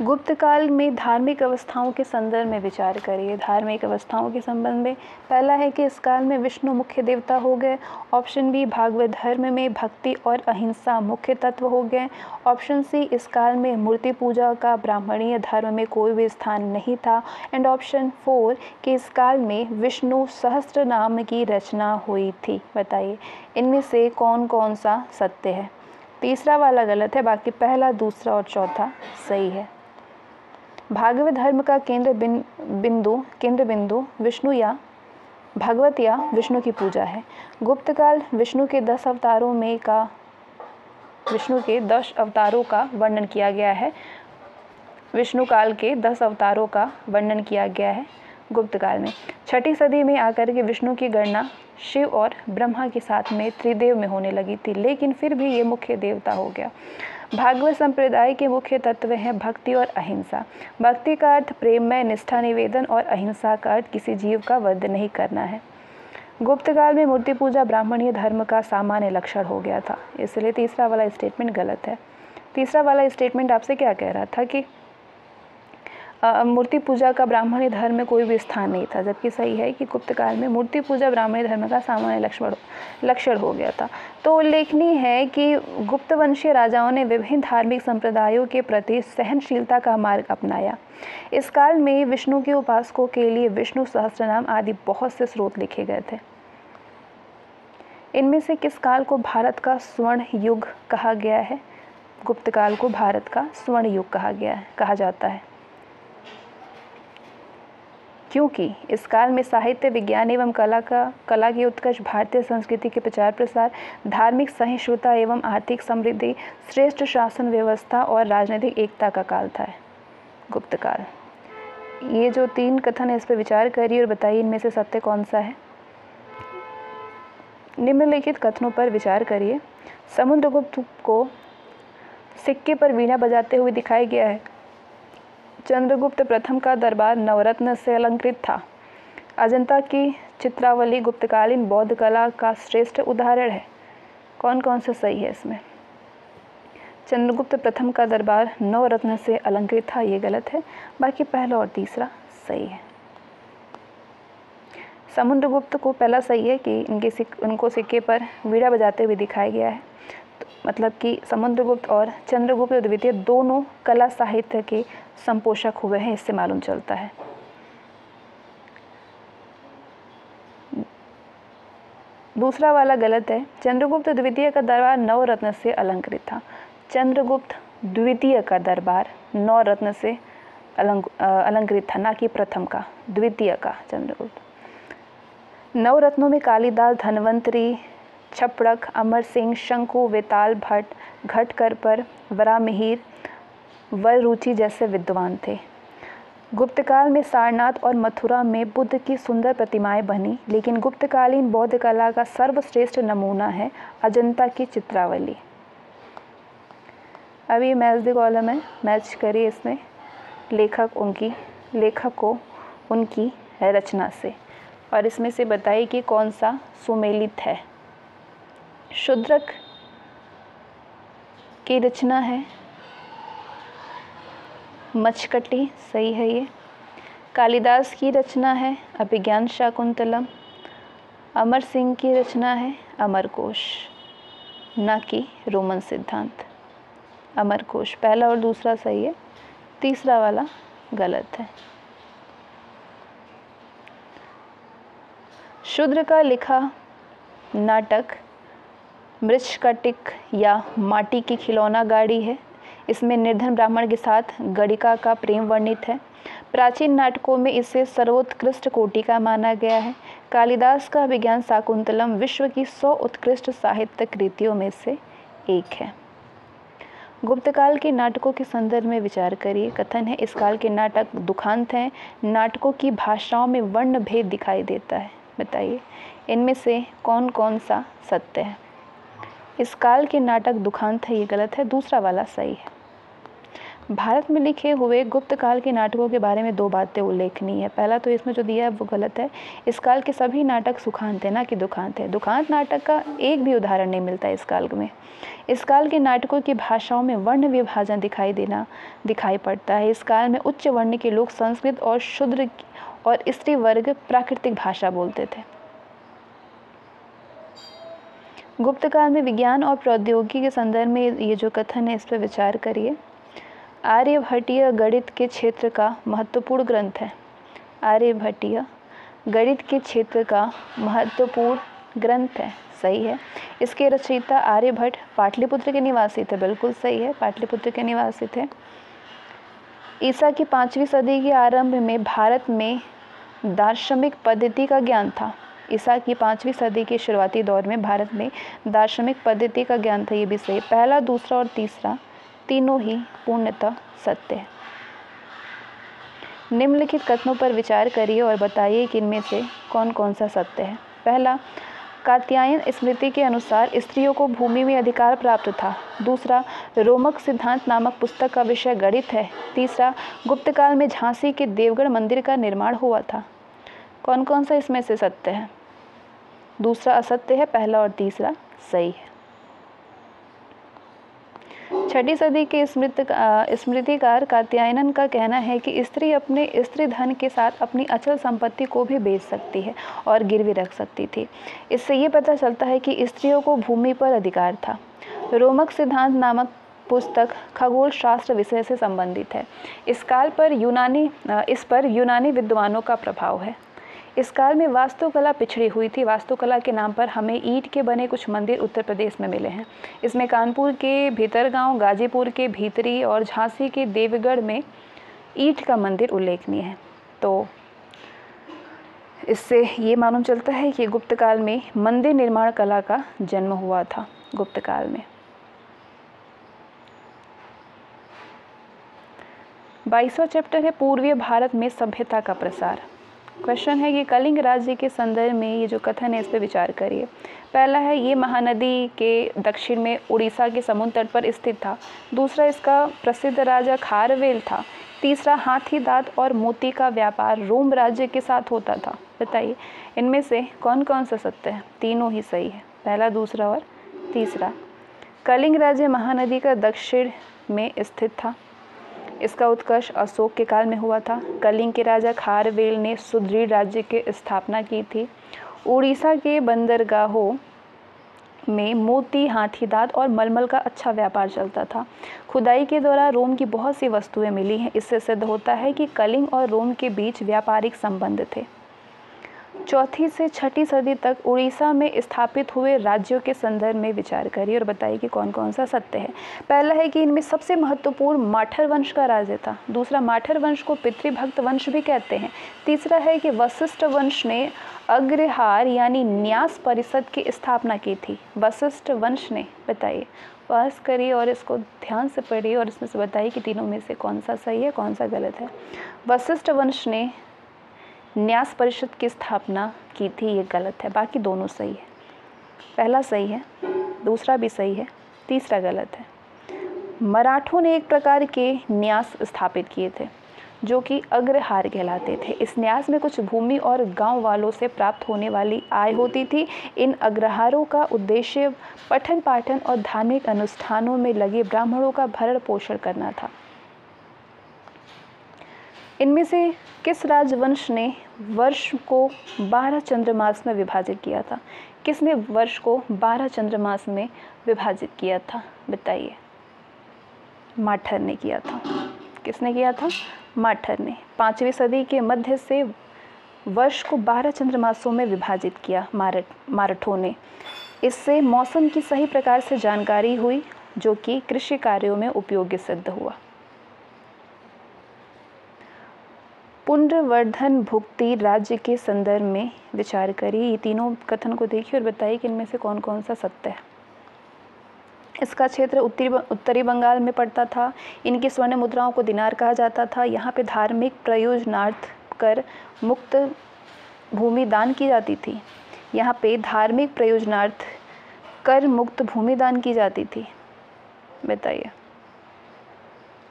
गुप्त काल में धार्मिक अवस्थाओं के संदर्भ में विचार करिए। धार्मिक अवस्थाओं के संबंध में पहला है कि इस काल में विष्णु मुख्य देवता हो गए। ऑप्शन बी, भागवत धर्म में भक्ति और अहिंसा मुख्य तत्व हो गए। ऑप्शन सी, इस काल में मूर्ति पूजा का ब्राह्मणीय धर्म में कोई भी स्थान नहीं था। एंड ऑप्शन 4 कि इस काल में विष्णु सहस्त्र नाम की रचना हुई थी। बताइए इनमें से कौन कौन सा सत्य है। तीसरा वाला गलत है, बाकी पहला, दूसरा और चौथा सही है। भागवत धर्म का केंद्र बिंदु विष्णु या भगवत या विष्णु की पूजा है। गुप्त काल विष्णु के 10 अवतारों का वर्णन किया गया है। विष्णु काल के 10 अवतारों का वर्णन किया गया है गुप्त काल में। 6ठी सदी में आकर के विष्णु की गणना शिव और ब्रह्मा के साथ में त्रिदेव में होने लगी थी, लेकिन फिर भी ये मुख्य देवता हो गया। भागवत संप्रदाय के मुख्य तत्व हैं भक्ति और अहिंसा। भक्ति का अर्थ प्रेममय निष्ठा निवेदन और अहिंसा का अर्थ किसी जीव का वध नहीं करना है। गुप्त काल में मूर्ति पूजा ब्राह्मणीय धर्म का सामान्य लक्षण हो गया था, इसलिए तीसरा वाला स्टेटमेंट गलत है। तीसरा वाला स्टेटमेंट आपसे क्या कह रहा था कि मूर्ति पूजा का ब्राह्मणी धर्म में कोई भी स्थान नहीं था, जबकि सही है कि गुप्त काल में मूर्ति पूजा ब्राह्मणी धर्म का सामान्य लक्षण हो गया था। तो उल्लेखनीय है कि गुप्त वंशीय राजाओं ने विभिन्न धार्मिक संप्रदायों के प्रति सहनशीलता का मार्ग अपनाया। इस काल में विष्णु के उपासकों के लिए विष्णु सहस्त्रनाम आदि बहुत से स्रोत लिखे गए थे। इनमें से किस काल को भारत का स्वर्ण युग कहा गया है? गुप्त काल को भारत का स्वर्ण युग कहा जाता है, क्योंकि इस काल में साहित्य, विज्ञान एवं कला की उत्कर्ष, भारतीय संस्कृति के प्रचार प्रसार, धार्मिक सहिष्णुता एवं आर्थिक समृद्धि, श्रेष्ठ शासन व्यवस्था और राजनीतिक एकता का काल था गुप्त काल। ये जो 3 कथन है इस पर विचार करिए और बताइए इनमें से सत्य कौन सा है। निम्नलिखित कथनों पर विचार करिए। समुद्रगुप्त को सिक्के पर वीणा बजाते हुए दिखाया गया है। चंद्रगुप्त प्रथम का दरबार नवरत्न से अलंकृत था। अजंता की चित्रावली गुप्तकालीन बौद्ध कला का श्रेष्ठ उदाहरण है। कौन कौन सा सही है इसमें? चंद्रगुप्त प्रथम का दरबार नवरत्न से अलंकृत था, ये गलत है। बाकी पहला और तीसरा सही है। समुद्रगुप्त को पहला सही है कि उनको सिक्के पर वीणा बजाते हुए दिखाया गया है, मतलब कि समुद्रगुप्त और चंद्रगुप्त द्वितीय दोनों कला साहित्य के संपोषक हुए हैं, इससे मालूम चलता है। दूसरा वाला गलत है। चंद्रगुप्त द्वितीय का दरबार नवरत्न से अलंकृत था। चंद्रगुप्त द्वितीय का दरबार नवरत्न से अलंकृत था, ना कि प्रथम का, द्वितीय का चंद्रगुप्त। नवरत्नों में कालिदास, धन्वंतरी, छपड़क, अमर सिंह, शंकु, वेताल भट्ट, घटकरपर, वरामिहिर, वररुचि जैसे विद्वान थे। गुप्तकाल में सारनाथ और मथुरा में बुद्ध की सुंदर प्रतिमाएं बनी, लेकिन गुप्तकालीन बौद्ध कला का सर्वश्रेष्ठ नमूना है अजंता की चित्रावली। अब ये मैच द कॉलम है, मैच करिए इसमें लेखक को उनकी रचना से, और इसमें से बताइए कि कौन सा सुमेलित है। शूद्रक की रचना है मचकटी, सही है ये। कालिदास की रचना है अभिज्ञान शाकुंतलम। अमर सिंह की रचना है अमरकोश, ना कि रोमन सिद्धांत। अमरकोश पहला और दूसरा सही है, तीसरा वाला गलत है। शूद्र का लिखा नाटक मृच्छकटिक या माटी की खिलौना गाड़ी है। इसमें निर्धन ब्राह्मण के साथ गणिका का प्रेम वर्णित है। प्राचीन नाटकों में इसे सर्वोत्कृष्ट कोटि का माना गया है। कालिदास का विज्ञान शाकुंतलम विश्व की 100 उत्कृष्ट साहित्य कृतियों में से एक है। गुप्तकाल के नाटकों के संदर्भ में विचार करिए। कथन है इस काल के नाटक दुखांत हैं। नाटकों की भाषाओं में वर्ण भेद दिखाई देता है। बताइए इनमें से कौन कौन सा सत्य है। इस काल के नाटक दुखांत है, ये गलत है, दूसरा वाला सही है। भारत में लिखे हुए गुप्त काल के नाटकों के बारे में 2 बातें उल्लेखनीय है। पहला तो इसमें जो दिया है वो गलत है। इस काल के सभी नाटक सुखांत है, ना कि दुखांत है। दुखांत नाटक का एक भी उदाहरण नहीं मिलता इस काल में। इस काल के नाटकों की भाषाओं में वर्ण विभाजन दिखाई पड़ता है। इस काल में उच्च वर्ण के लोग संस्कृत और शूद्र और स्त्री वर्ग प्राकृतिक भाषा बोलते थे। गुप्त काल में विज्ञान और प्रौद्योगिकी के संदर्भ में ये जो कथन है इस पर विचार करिए। आर्यभट्टीय गणित के क्षेत्र का महत्वपूर्ण ग्रंथ है। आर्यभट्टीय गणित के क्षेत्र का महत्वपूर्ण ग्रंथ है, सही है। इसके रचयिता आर्यभट्ट पाटलिपुत्र के निवासी थे, बिल्कुल सही है, पाटलिपुत्र के निवासी थे। ईसा की 5वीं सदी के आरंभ में भारत में दार्शनिक पद्धति का ज्ञान था। ईसा की 5वीं सदी के शुरुआती दौर में भारत में दार्शनिक पद्धति का ज्ञान था, ये भी सही। पहला, दूसरा और तीसरा तीनों ही पूर्णतः सत्य है। निम्नलिखित कथनों पर विचार करिए और बताइए कि इनमें से कौन कौन सा सत्य है। पहला, कात्यायन स्मृति के अनुसार स्त्रियों को भूमि में अधिकार प्राप्त था। दूसरा, रोमक सिद्धांत नामक पुस्तक का विषय गणित है। तीसरा, गुप्त काल में झांसी के देवगढ़ मंदिर का निर्माण हुआ था। कौन कौन सा इसमें से सत्य है? दूसरा असत्य है, पहला और तीसरा सही है। 6वीं सदी के स्मृतिकार कात्यायन का कहना है कि स्त्री अपने स्त्री धन के साथ अपनी अचल संपत्ति को भी बेच सकती है और गिरवी रख सकती थी। इससे ये पता चलता है कि स्त्रियों को भूमि पर अधिकार था। रोमक सिद्धांत नामक पुस्तक खगोल शास्त्र विषय से संबंधित है। इस पर यूनानी विद्वानों का प्रभाव है। इस काल में वास्तुकला पिछड़ी हुई थी। वास्तुकला के नाम पर हमें ईंट के बने कुछ मंदिर उत्तर प्रदेश में मिले हैं। इसमें कानपुर के भीतरगांव, गाजीपुर के भीतरी और झांसी के देवगढ़ में ईंट का मंदिर उल्लेखनीय है। तो इससे ये मालूम चलता है कि गुप्त काल में मंदिर निर्माण कला का जन्म हुआ था। गुप्त काल में 22वां चैप्टर है पूर्वीय भारत में सभ्यता का प्रसार। क्वेश्चन है कि कलिंग राज्य के संदर्भ में ये जो कथन है इस पर विचार करिए। पहला है, ये महानदी के दक्षिण में उड़ीसा के समुद्र तट पर स्थित था। दूसरा, इसका प्रसिद्ध राजा खारवेल था। तीसरा, हाथी दांत और मोती का व्यापार रोम राज्य के साथ होता था। बताइए इनमें से कौन कौन सा सत्य है? तीनों ही सही है, पहला, दूसरा और तीसरा। कलिंग राज्य महानदी का दक्षिण में स्थित था। इसका उत्कर्ष अशोक के काल में हुआ था। कलिंग के राजा खारवेल ने सुदृढ़ राज्य की स्थापना की थी। उड़ीसा के बंदरगाहों में मोती, हाथी दांत और मलमल का अच्छा व्यापार चलता था। खुदाई के दौरान रोम की बहुत सी वस्तुएं मिली हैं। इससे सिद्ध होता है कि कलिंग और रोम के बीच व्यापारिक संबंध थे। 4वीं से 6वीं सदी तक उड़ीसा में स्थापित हुए राज्यों के संदर्भ में विचार करिए और बताइए कि कौन कौन सा सत्य है। पहला है कि इनमें सबसे महत्वपूर्ण माठर वंश का राज्य था। दूसरा, माठर वंश को पितृभक्त वंश भी कहते हैं। तीसरा है कि वशिष्ठ वंश ने अग्रहार यानी न्यास परिषद की स्थापना की थी। वशिष्ठ वंश ने, बताइए, पास करिए और इसको ध्यान से पढ़िए और इसमें से बताइए कि तीनों में से कौन सा सही है, कौन सा गलत है। वशिष्ठ वंश ने न्यास परिषद की स्थापना की थी, ये गलत है। बाकी दोनों सही है। पहला सही है, दूसरा भी सही है, तीसरा गलत है। मराठों ने एक प्रकार के न्यास स्थापित किए थे जो कि अग्रहार कहलाते थे। इस न्यास में कुछ भूमि और गांव वालों से प्राप्त होने वाली आय होती थी। इन अग्रहारों का उद्देश्य पठन पाठन और धार्मिक अनुष्ठानों में लगे ब्राह्मणों का भरण पोषण करना था। इनमें से किस राजवंश ने वर्ष को 12 चंद्रमास में विभाजित किया था? किसने वर्ष को 12 चंद्रमास में विभाजित किया था? बताइए। माठर ने किया था। किसने किया था? माठर ने। 5वीं सदी के मध्य से वर्ष को 12 चंद्रमासों में विभाजित किया मारठों ने। इससे मौसम की सही प्रकार से जानकारी हुई जो कि कृषि कार्यों में उपयोगी सिद्ध हुआ। पुनर्वर्धन भुक्ति राज्य के संदर्भ में विचार करिए। ये तीनों कथन को देखिए और बताइए कि इनमें से कौन कौन सा सत्य है। इसका क्षेत्र उत्तरी बंगाल में पड़ता था। इनकी स्वर्ण मुद्राओं को दिनार कहा जाता था। यहाँ पे धार्मिक प्रयोजनार्थ कर मुक्त भूमि दान की जाती थी। यहाँ पे धार्मिक प्रयोजनार्थ कर मुक्त भूमि दान की जाती थी। बताइए।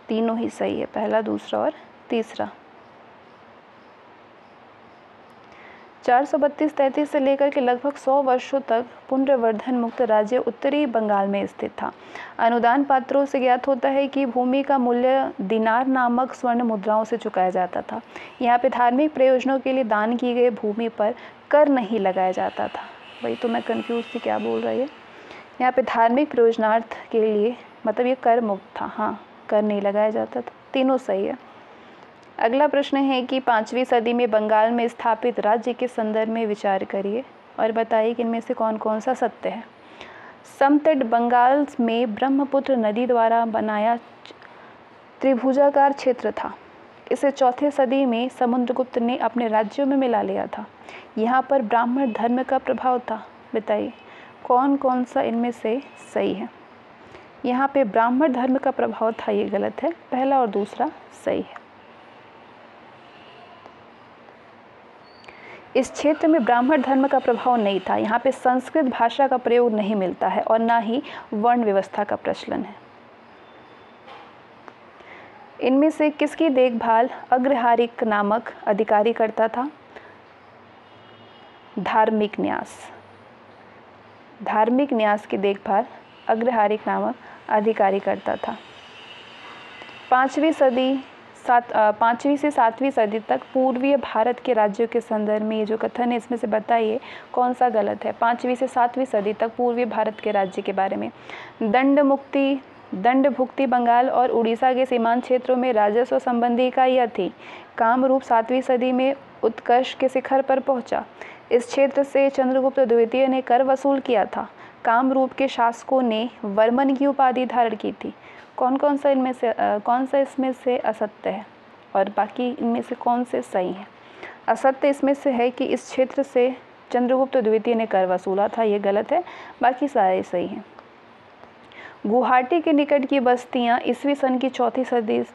तीनों ही सही है, पहला, दूसरा और तीसरा। 432-33 से लेकर के लगभग 100 वर्षों तक पुनर्वर्धन मुक्त राज्य उत्तरी बंगाल में स्थित था। अनुदान पात्रों से ज्ञात होता है कि भूमि का मूल्य दिनार नामक स्वर्ण मुद्राओं से चुकाया जाता था। यहाँ पे धार्मिक प्रयोजनों के लिए दान की गई भूमि पर कर नहीं लगाया जाता था। वही तो मैं कंफ्यूज थी, क्या बोल रही है। यहाँ पे धार्मिक प्रयोजनार्थ के लिए मतलब ये कर मुक्त था, हाँ, कर नहीं लगाया जाता था। तीनों सही है। अगला प्रश्न है कि 5वीं सदी में बंगाल में स्थापित राज्य के संदर्भ में विचार करिए और बताइए कि इनमें से कौन कौन सा सत्य है। समतट बंगाल में ब्रह्मपुत्र नदी द्वारा बनाया त्रिभुजाकार क्षेत्र था। इसे 4वीं सदी में समुद्रगुप्त ने अपने राज्यों में मिला लिया था। यहाँ पर ब्राह्मण धर्म का प्रभाव था। बताइए कौन कौन सा इनमें से सही है। यहाँ पे ब्राह्मण धर्म का प्रभाव था, ये गलत है, पहला और दूसरा सही है। इस क्षेत्र में ब्राह्मण धर्म का प्रभाव नहीं था। यहाँ पे संस्कृत भाषा का प्रयोग नहीं मिलता है और ना ही वर्ण व्यवस्था का प्रचलन है। इनमें से किसकी देखभाल अग्रहारिक नामक अधिकारी करता था। धार्मिक न्यास, धार्मिक न्यास की देखभाल अग्रहारिक नामक अधिकारी करता था। 5वीं से 7वीं सदी तक पूर्वीय भारत के राज्यों के संदर्भ में ये जो कथन है इसमें से बताइए कौन सा गलत है। 5वीं से 7वीं सदी तक पूर्वीय भारत के राज्य के बारे में दंड भुक्ति बंगाल और उड़ीसा के सीमांत क्षेत्रों में राजस्व संबंधी इकाइयाँ थी। कामरूप 7वीं सदी में उत्कर्ष के शिखर पर पहुंचा। इस क्षेत्र से चंद्रगुप्त द्वितीय ने कर वसूल किया था। कामरूप के शासकों ने वर्मन की उपाधि धारण की थी। कौन सा इसमें से असत्य है और बाकी इनमें से कौन से सही हैं। असत्य इसमें से है कि इस क्षेत्र से चंद्रगुप्त द्वितीय ने कर वसूला था, ये गलत है, बाकी सारे सही हैं। गुवाहाटी के निकट की बस्तियां ईस्वी सन की 4वीं सदी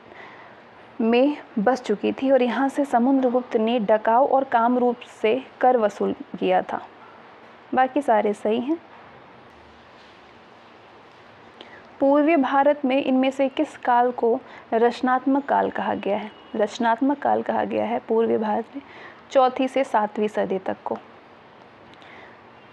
में बस चुकी थी और यहाँ से समुद्रगुप्त ने डकाऊ और कामरूप से कर वसूल किया था, बाकी सारे सही हैं। पूर्वी भारत में इनमें से किस काल को रचनात्मक काल कहा गया है। रचनात्मक काल कहा गया है पूर्वी भारत में 4वीं से 7वीं सदी तक को।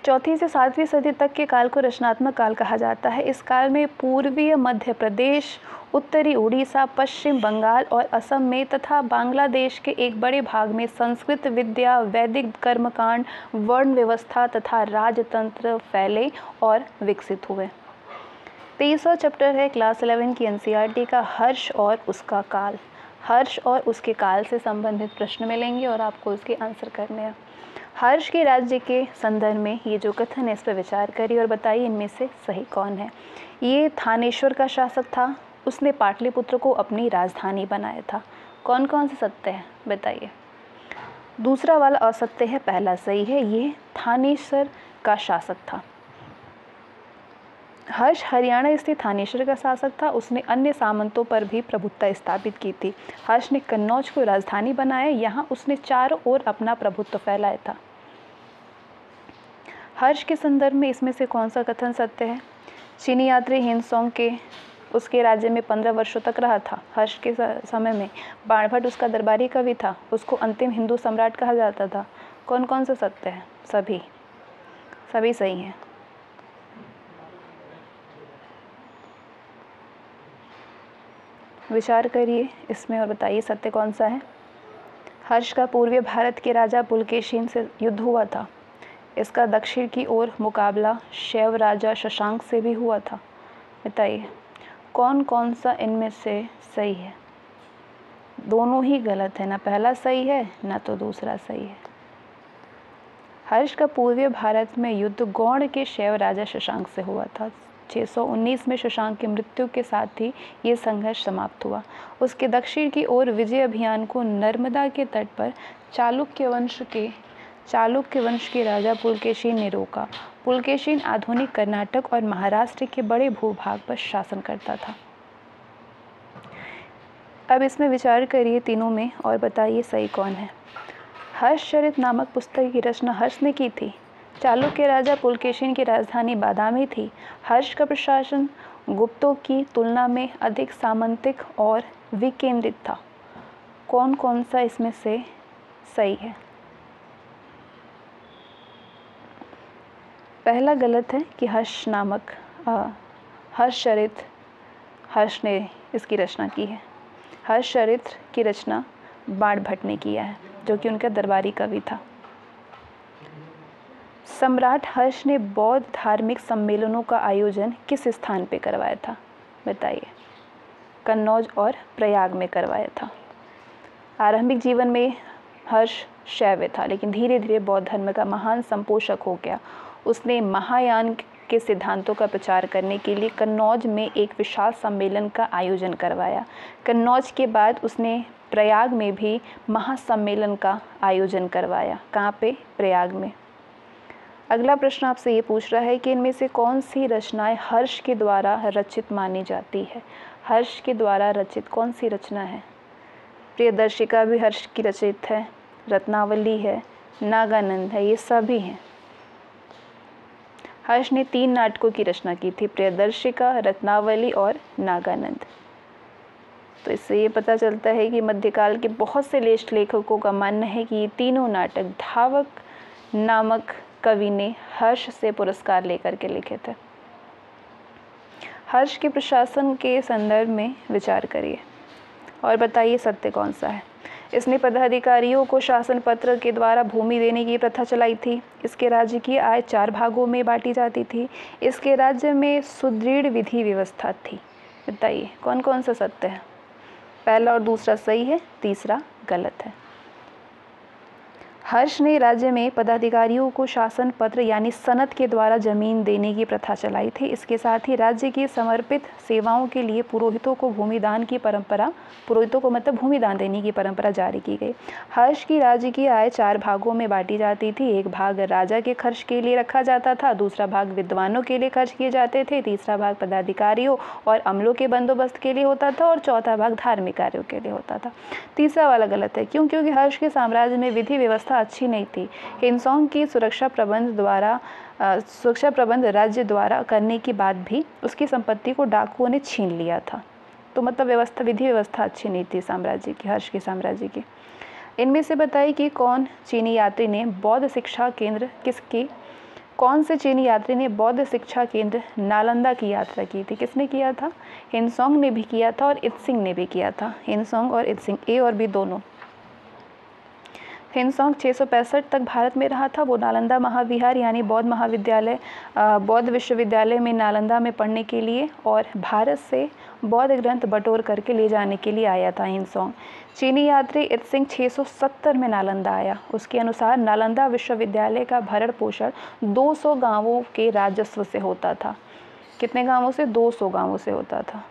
4वीं से 7वीं सदी तक के काल को रचनात्मक काल कहा जाता है। इस काल में पूर्वीय मध्य प्रदेश, उत्तरी उड़ीसा, पश्चिम बंगाल और असम में तथा बांग्लादेश के एक बड़े भाग में संस्कृत विद्या, वैदिक कर्मकांड, वर्ण व्यवस्था तथा राजतंत्र फैले और विकसित हुए। 23वां चैप्टर है क्लास 11 की एनसीईआरटी का हर्ष और उसका काल। हर्ष और उसके काल से संबंधित प्रश्न मिलेंगे और आपको उसके आंसर करने हैं। हर्ष के राज्य के संदर्भ में ये जो कथन है इस पर विचार करिए और बताइए इनमें से सही कौन है। ये थानेश्वर का शासक था, उसने पाटलिपुत्र को अपनी राजधानी बनाया था। कौन कौन से सत्य है बताइए। दूसरा वाला असत्य है, पहला सही है, ये थानेश्वर का शासक था। हर्ष हरियाणा स्थित थानेश्वर का शासक था, उसने अन्य सामंतों पर भी प्रभुत्व स्थापित की थी। हर्ष ने कन्नौज को राजधानी बनाया, यहाँ उसने चारों ओर अपना प्रभुत्व फैलाया था। हर्ष के संदर्भ में इसमें से कौन सा कथन सत्य है। चीनी यात्री हिनसोंग के उसके राज्य में 15 वर्षों तक रहा था। हर्ष के समय में बाणभट्ट उसका दरबारी कवि था, उसको अंतिम हिंदू सम्राट कहा जाता था। कौन कौन सा सत्य है। सभी सही हैं। विचार करिए इसमें और बताइए सत्य कौन सा है। हर्ष का पूर्वी भारत के राजा पुलकेशिन से युद्ध हुआ था। इसका दक्षिण की ओर मुकाबला शैव राजा शशांक से भी हुआ था। बताइए कौन कौन सा इनमें से सही है। दोनों ही गलत है, ना पहला सही है ना तो दूसरा सही है। हर्ष का पूर्वी भारत में युद्ध गौड़ के शैव राजा शशांक से हुआ था। 619 में शशांक की मृत्यु के साथ ही ये संघर्ष समाप्त हुआ। उसके दक्षिण की ओर विजय अभियान को नर्मदा के तट पर चालुक्य वंश के राजा पुलकेशिन ने रोका। पुलकेशिन आधुनिक कर्नाटक और महाराष्ट्र के बड़े भूभाग पर शासन करता था। अब इसमें विचार करिए तीनों में और बताइए सही कौन है। हर्षचरित नामक पुस्तक की रचना हर्ष ने की थी। चालुक्य राजा पुलकेशिन की राजधानी बादामी थी। हर्ष का प्रशासन गुप्तों की तुलना में अधिक सामंतिक और विकेंद्रित था। कौन कौन सा इसमें से सही है? पहला गलत है कि हर्षचरित हर्ष ने इसकी रचना की है। हर्षचरित्र की रचना बाणभट्ट ने किया है, जो कि उनका दरबारी कवि था। सम्राट हर्ष ने बौद्ध धार्मिक सम्मेलनों का आयोजन किस स्थान पे करवाया था? बताइए। कन्नौज और प्रयाग में करवाया था। आरंभिक जीवन में हर्ष शैव था, लेकिन धीरे धीरे बौद्ध धर्म का महान संपोषक हो गया। उसने महायान के सिद्धांतों का प्रचार करने के लिए कन्नौज में एक विशाल सम्मेलन का आयोजन करवाया। कन्नौज के बाद उसने प्रयाग में भी महासम्मेलन का आयोजन करवाया। कहाँ पे? प्रयाग में। अगला प्रश्न आपसे ये पूछ रहा है कि इनमें से कौन सी रचनाएं हर्ष के द्वारा रचित मानी जाती है? हर्ष के द्वारा रचित कौन सी रचना है? प्रियदर्शिका भी हर्ष की रचित है, रत्नावली है, नागानंद है, ये सभी हैं। हर्ष ने 3 नाटकों की रचना की थी, प्रियदर्शिका, रत्नावली और नागानंद। तो इससे ये पता चलता है कि मध्यकाल के बहुत से लेख लेखकों का मानना है कि ये तीनों नाटक धावक नामक कवि ने हर्ष से पुरस्कार लेकर के लिखे थे। हर्ष के प्रशासन के संदर्भ में विचार करिए और बताइए सत्य कौन सा है। इसने पदाधिकारियों को शासन पत्र के द्वारा भूमि देने की प्रथा चलाई थी। इसके राज्य की आय 4 भागों में बांटी जाती थी। इसके राज्य में सुदृढ़ विधि व्यवस्था थी। बताइए कौन कौन सा सत्य है? पहला और दूसरा सही है, तीसरा गलत है। हर्ष ने राज्य में पदाधिकारियों को शासन पत्र यानी सनद के द्वारा जमीन देने की प्रथा चलाई थी। इसके साथ ही राज्य की समर्पित सेवाओं के लिए पुरोहितों को भूमिदान देने की परंपरा जारी की गई। हर्ष की राज्य की आय 4 भागों में बांटी जाती थी। एक भाग राजा के खर्च के लिए रखा जाता था, दूसरा भाग विद्वानों के लिए खर्च किए जाते थे, तीसरा भाग पदाधिकारियों और अमलों के बंदोबस्त के लिए होता था और चौथा भाग धार्मिक कार्यों के लिए होता था। तीसरा वाला गलत है। क्यों? क्योंकि हर्ष के साम्राज्य में विधि व्यवस्था अच्छी नहीं थी। हिमसोंग की सुरक्षा प्रबंध राज्य द्वारा करने के बाद भी उसकी संपत्ति को डाकुओं ने छीन लिया था। तो मतलब विधि व्यवस्था अच्छी नहीं थी साम्राज्य की, हर्ष के साम्राज्य की। इनमें से बताइए कि कौन से चीनी यात्री ने बौद्ध शिक्षा केंद्र नालंदा की यात्रा की थी? किसने किया था? हिमसोंग ने भी किया था और इत्सिंग ने भी किया था। हिमसोंग और इत्सिंग, ए और बी दोनों। हिमसोंग 665 तक भारत में रहा था। वो नालंदा महाविहार यानी बौद्ध विश्वविद्यालय में नालंदा में पढ़ने के लिए और भारत से बौद्ध ग्रंथ बटोर करके ले जाने के लिए आया था हिमसोंग। चीनी यात्री इत्सिंग 670 में नालंदा आया। उसके अनुसार नालंदा विश्वविद्यालय का भरण पोषण 200 गांवों के राजस्व से होता था। कितने गांवों से? 200 गांवों से होता था।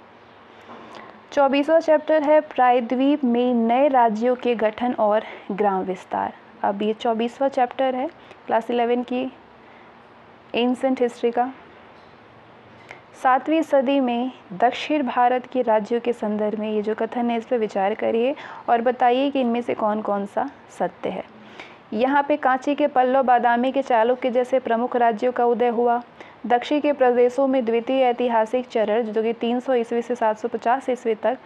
24वां चैप्टर है प्रायद्वीप में नए राज्यों के गठन और ग्राम विस्तार। अब ये 24वां चैप्टर है क्लास 11 की एंशिएंट हिस्ट्री का। 7वीं सदी में दक्षिण भारत के राज्यों के संदर्भ में ये जो कथन है इस पर विचार करिए और बताइए कि इनमें से कौन कौन सा सत्य है। यहाँ पे कांची के पल्लव, बादामी के चालुक्य जैसे प्रमुख राज्यों का उदय हुआ। दक्षिण के प्रदेशों में द्वितीय ऐतिहासिक चरण जो कि 300 ईस्वी से 750 ईस्वी तक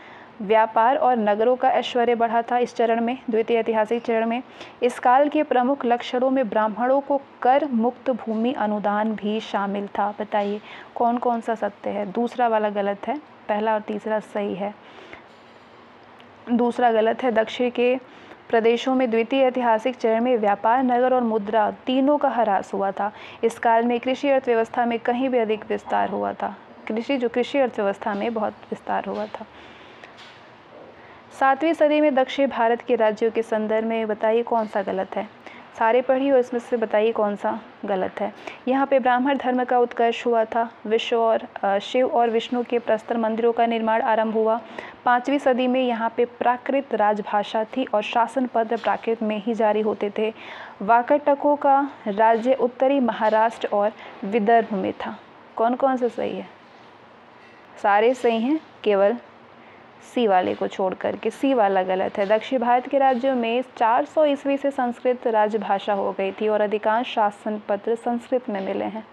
व्यापार और नगरों का ऐश्वर्य बढ़ा था। इस चरण में, द्वितीय ऐतिहासिक चरण में, इस काल के प्रमुख लक्षणों में ब्राह्मणों को कर मुक्त भूमि अनुदान भी शामिल था। बताइए कौन कौन सा सत्य है? दूसरा वाला गलत है, पहला और तीसरा सही है। दूसरा गलत है। दक्षिण के प्रदेशों में द्वितीय ऐतिहासिक चरण में व्यापार, नगर और मुद्रा तीनों का ह्रास हुआ था। इस काल में कृषि अर्थव्यवस्था में कहीं भी अधिक विस्तार हुआ था। कृषि अर्थव्यवस्था में बहुत विस्तार हुआ था। 7वीं सदी में दक्षिण भारत के राज्यों के संदर्भ में बताइए कौन सा गलत है। सारे पढ़िए और इसमें से बताइए कौन सा गलत है। यहाँ पे ब्राह्मण धर्म का उत्कर्ष हुआ था। शिव और विष्णु के प्रस्तर मंदिरों का निर्माण आरंभ हुआ। 5वीं सदी में यहाँ पे प्राकृत राजभाषा थी और शासन पत्र प्राकृत में ही जारी होते थे। वाकाटकों का राज्य उत्तरी महाराष्ट्र और विदर्भ में था। कौन कौन सा सही है? सारे सही हैं, केवल सी वाले को छोड़ करके सी वाला गलत है। दक्षिण भारत के राज्यों में 400 ईस्वी से संस्कृत राजभाषा हो गई थी और अधिकांश शासन पत्र संस्कृत में मिले हैं।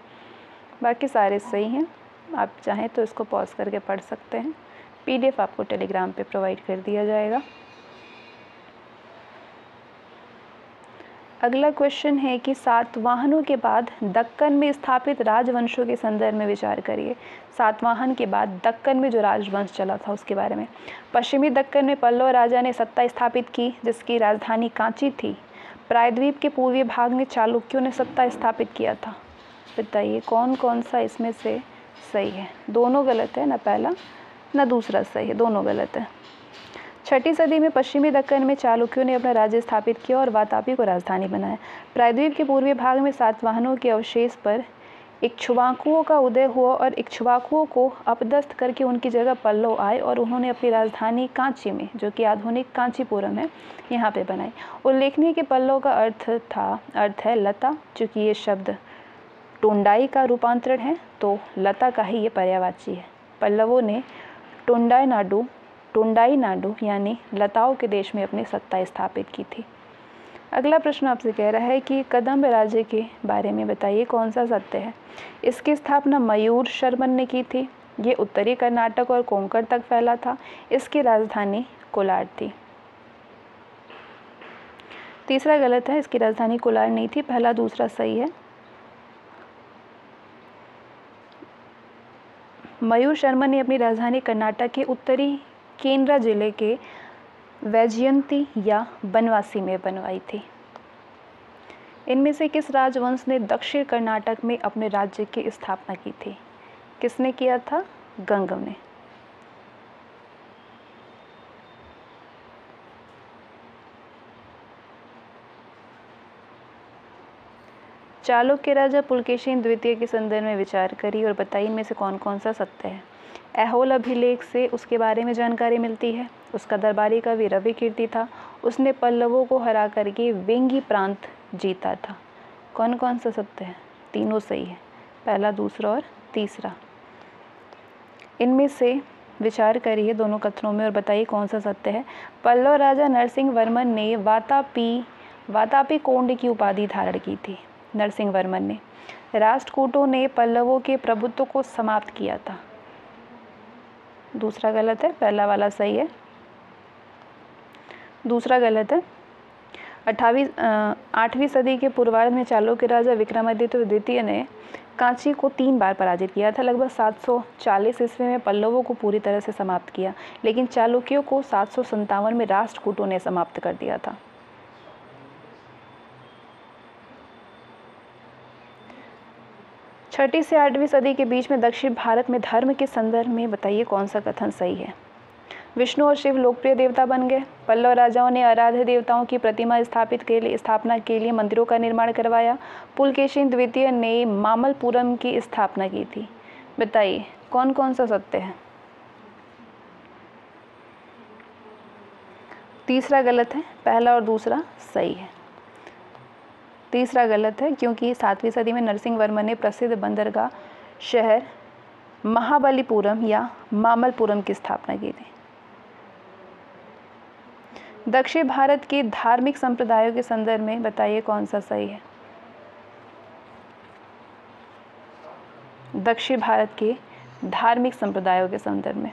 बाकी सारे सही हैं। आप चाहें तो इसको पॉज करके पढ़ सकते हैं। PDF आपको टेलीग्राम पे प्रोवाइड कर दिया जाएगा। अगला क्वेश्चन है कि सातवाहनों के बाद दक्कन में स्थापित राजवंशों के संदर्भ में विचार करिए। सातवाहन के बाद दक्कन में जो राजवंश चला था उसके बारे में। पश्चिमी दक्कन में पल्लव राजा ने सत्ता स्थापित की जिसकी राजधानी कांची थी। प्रायद्वीप के पूर्वी भाग में चालुक्यों ने सत्ता स्थापित किया था। बताइए कौन कौन सा इसमें से सही है। दोनों गलत है, ना पहला ना दूसरा सही है, दोनों गलत है। 6ठी सदी में पश्चिमी दक्कन में चालुक्यों ने अपना राज्य स्थापित किया और वातापी को राजधानी बनाया। प्रायद्वीप के पूर्वी भाग में सातवाहनों के अवशेष पर इक्ष्वाकुओं का उदय हुआ और इक्ष्वाकुओं को अपदस्थ करके उनकी जगह पल्लव आए और उन्होंने अपनी राजधानी कांची में, जो कि आधुनिक कांचीपुरम है, यहाँ पे बनाई। उल्लेखनीय कि पल्लव का अर्थ है लता, चूँकि ये शब्द टोंडाई का रूपांतरण है तो लता का ही ये पर्यायवाची है। पल्लवों ने टोंडाई नाडु यानी लताओं के देश में अपनी सत्ता स्थापित की थी। अगला प्रश्न आपसे कह रहा है कि कदंब राज्य के बारे में बताइए कौन सा सत्य है। इसकी स्थापना मयूर शर्मन ने की थी। ये उत्तरी कर्नाटक और कोंकण तक फैला था। इसकी राजधानी कोलार थी। तीसरा गलत है, इसकी राजधानी कोलार नहीं थी। पहला दूसरा सही है। मयूर शर्मा ने अपनी राजधानी कर्नाटक के उत्तरी केंद्रा जिले के वैजयंती या बनवासी में बनवाई थी। इनमें से किस राजवंश ने दक्षिण कर्नाटक में अपने राज्य की स्थापना की थी। किसने किया था? गंगम ने। चालुक्य राजा पुलकेशिन द्वितीय के संदर्भ में विचार करिए और बताइए इनमें से कौन कौन सा सत्य है। ऐहोल अभिलेख से उसके बारे में जानकारी मिलती है। उसका दरबारी कवि रवि कीर्ति था। उसने पल्लवों को हरा करके वेंगी प्रांत जीता था। कौन कौन सा सत्य है? तीनों सही है, पहला दूसरा और तीसरा। इनमें से विचार करिए दोनों कथनों में और बताइए कौन सा सत्य है। पल्लव राजा नरसिंह वर्मन ने वातापी कोंड की उपाधि धारण की थी। नरसिंह वर्मन ने। राष्ट्रकूटों ने पल्लवों के प्रभुत्व को समाप्त किया था। दूसरा गलत है, पहला वाला सही है। दूसरा गलत है। 8वीं सदी के पूर्वार्ध में चालुक्य राजा विक्रमादित्य द्वितीय ने कांची को 3 बार पराजित किया था। लगभग 740 ईस्वी में पल्लवों को पूरी तरह से समाप्त किया, लेकिन चालुक्यों को 757 में राष्ट्रकूटों ने समाप्त कर दिया था। छठी से 8वीं सदी के बीच में दक्षिण भारत में धर्म के संदर्भ में बताइए कौन सा कथन सही है। विष्णु और शिव लोकप्रिय देवता बन गए। पल्लव राजाओं ने आराध्य देवताओं की प्रतिमा स्थापना के लिए मंदिरों का निर्माण करवाया। पुलकेशिन द्वितीय ने मामल्लपुरम की स्थापना की थी। बताइए कौन कौन सा सत्य है। तीसरा गलत है, पहला और दूसरा सही है। तीसरा गलत है क्योंकि 7वीं सदी में नरसिंह वर्मन ने प्रसिद्ध बंदरगाह शहर महाबलीपुरम या मामल्लपुरम की स्थापना की थी। दक्षिण भारत के धार्मिक संप्रदायों के संदर्भ में बताइए कौन सा सही है। दक्षिण भारत के धार्मिक संप्रदायों के संदर्भ में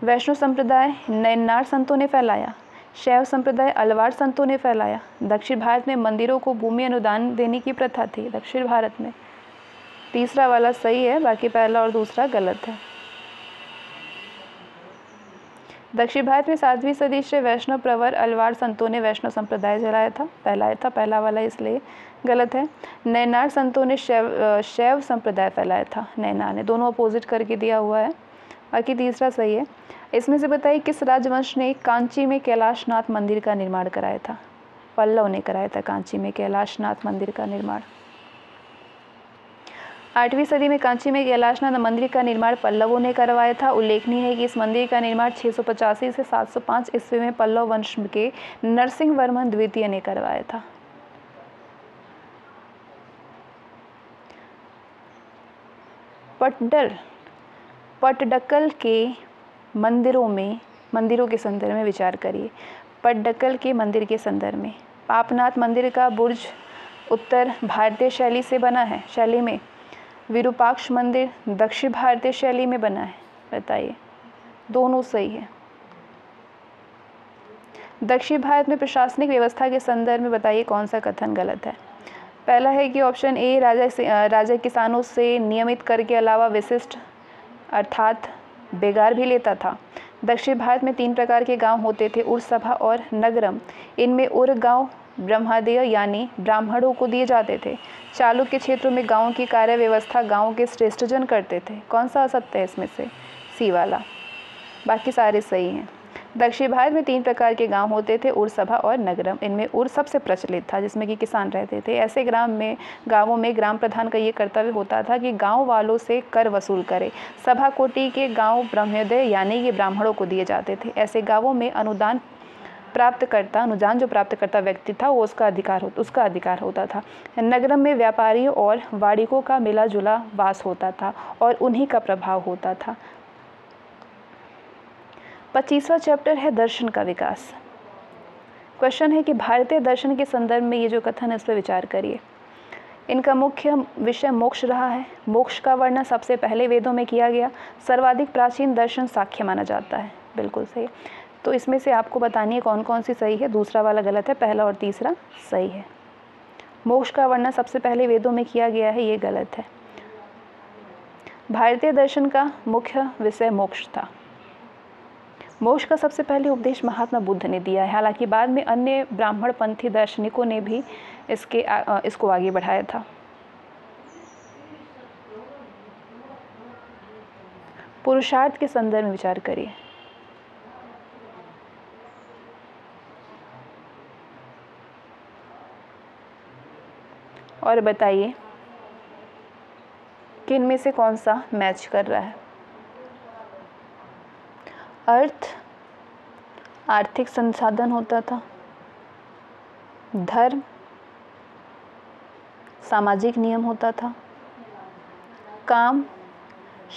वैष्णव संप्रदाय नयनार संतों ने फैलाया। शैव संप्रदाय अलवार संतों ने फैलाया। दक्षिण भारत में मंदिरों को भूमि अनुदान देने की प्रथा थी। दक्षिण भारत में। तीसरा वाला सही है, बाकी पहला और दूसरा गलत है। दक्षिण भारत में 7वीं सदी से वैष्णव प्रवर अलवार संतों ने वैष्णव संप्रदाय चलाया था। पहला वाला इसलिए गलत है। नयनार संतों ने शैव संप्रदाय फैलाया था। नयनार ने, दोनों अपोजिट करके दिया हुआ है, बाकी तीसरा सही है। इसमें से बताइए किस राजवंश ने कांची में कैलाशनाथ मंदिर का निर्माण कराया था। पल्लव ने कराया था कांची में कैलाशनाथ मंदिर का निर्माण। 8वीं सदी में कांची में कैलाशनाथ मंदिर का निर्माण पल्लवों ने करवाया था। उल्लेखनीय है कि इस मंदिर का निर्माण 685 से 705 ईस्वी में पल्लव वंश के नरसिंह वर्मन द्वितीय ने करवाया था। पट्टडकल के मंदिरों के संदर्भ में विचार करिए। पट्टडकल के मंदिर के संदर्भ में पापनाथ मंदिर का बुर्ज उत्तर भारतीय शैली में विरूपाक्ष मंदिर दक्षिण भारतीय शैली में बना है, बताइए। दोनों सही है। दक्षिण भारत में प्रशासनिक व्यवस्था के संदर्भ में बताइए कौन सा कथन गलत है। पहला है कि ऑप्शन ए, राजा किसानों से नियमित कर के अलावा विशिष्ट अर्थात बेगार भी लेता था। दक्षिण भारत में 3 प्रकार के गांव होते थे, उरसभा और नगरम। इनमें उर गांव ब्रह्मादेय यानी ब्राह्मणों को दिए जाते थे। चालुक्य के क्षेत्रों में गांव की कार्य व्यवस्था गांव के श्रेष्ठजन करते थे। कौन सा असत्य है इसमें से? सी वाला, बाकी सारे सही हैं। दक्षिण भारत में 3 प्रकार के गांव होते थे, उरसभा और नगरम। इनमें उर सबसे प्रचलित था, जिसमें कि किसान रहते थे। ऐसे गांवों में ग्राम प्रधान का ये कर्तव्य होता था कि गांव वालों से कर वसूल करे। सभा कोटि के गांव ब्रह्मोदय यानी कि ब्राह्मणों को दिए जाते थे। ऐसे गांवों में अनुदान जो प्राप्त करता व्यक्ति था वो उसका अधिकार होता था। नगरम में व्यापारियों और वाणिकों का मिला जुला वास होता था और उन्हीं का प्रभाव होता था। 25वां चैप्टर है दर्शन का विकास। क्वेश्चन है कि भारतीय दर्शन के संदर्भ में ये जो कथन है इस पर विचार करिए। इनका मुख्य विषय मोक्ष रहा है। मोक्ष का वर्णन सबसे पहले वेदों में किया गया। सर्वाधिक प्राचीन दर्शन सांख्य माना जाता है, बिल्कुल सही। तो इसमें से आपको बतानी है कौन कौन सी सही है। दूसरा वाला गलत है, पहला और तीसरा सही है। मोक्ष का वर्णन सबसे पहले वेदों में किया गया है, ये गलत है। भारतीय दर्शन का मुख्य विषय मोक्ष था। मोक्ष का सबसे पहले उपदेश महात्मा बुद्ध ने दिया है। हालांकि बाद में अन्य ब्राह्मणपंथी दार्शनिकों ने भी इसको आगे बढ़ाया था। पुरुषार्थ के संदर्भ में विचार करिए। और बताइए कि इनमें से कौन सा मैच कर रहा है। अर्थ आर्थिक संसाधन होता था। धर्म सामाजिक नियम होता था। काम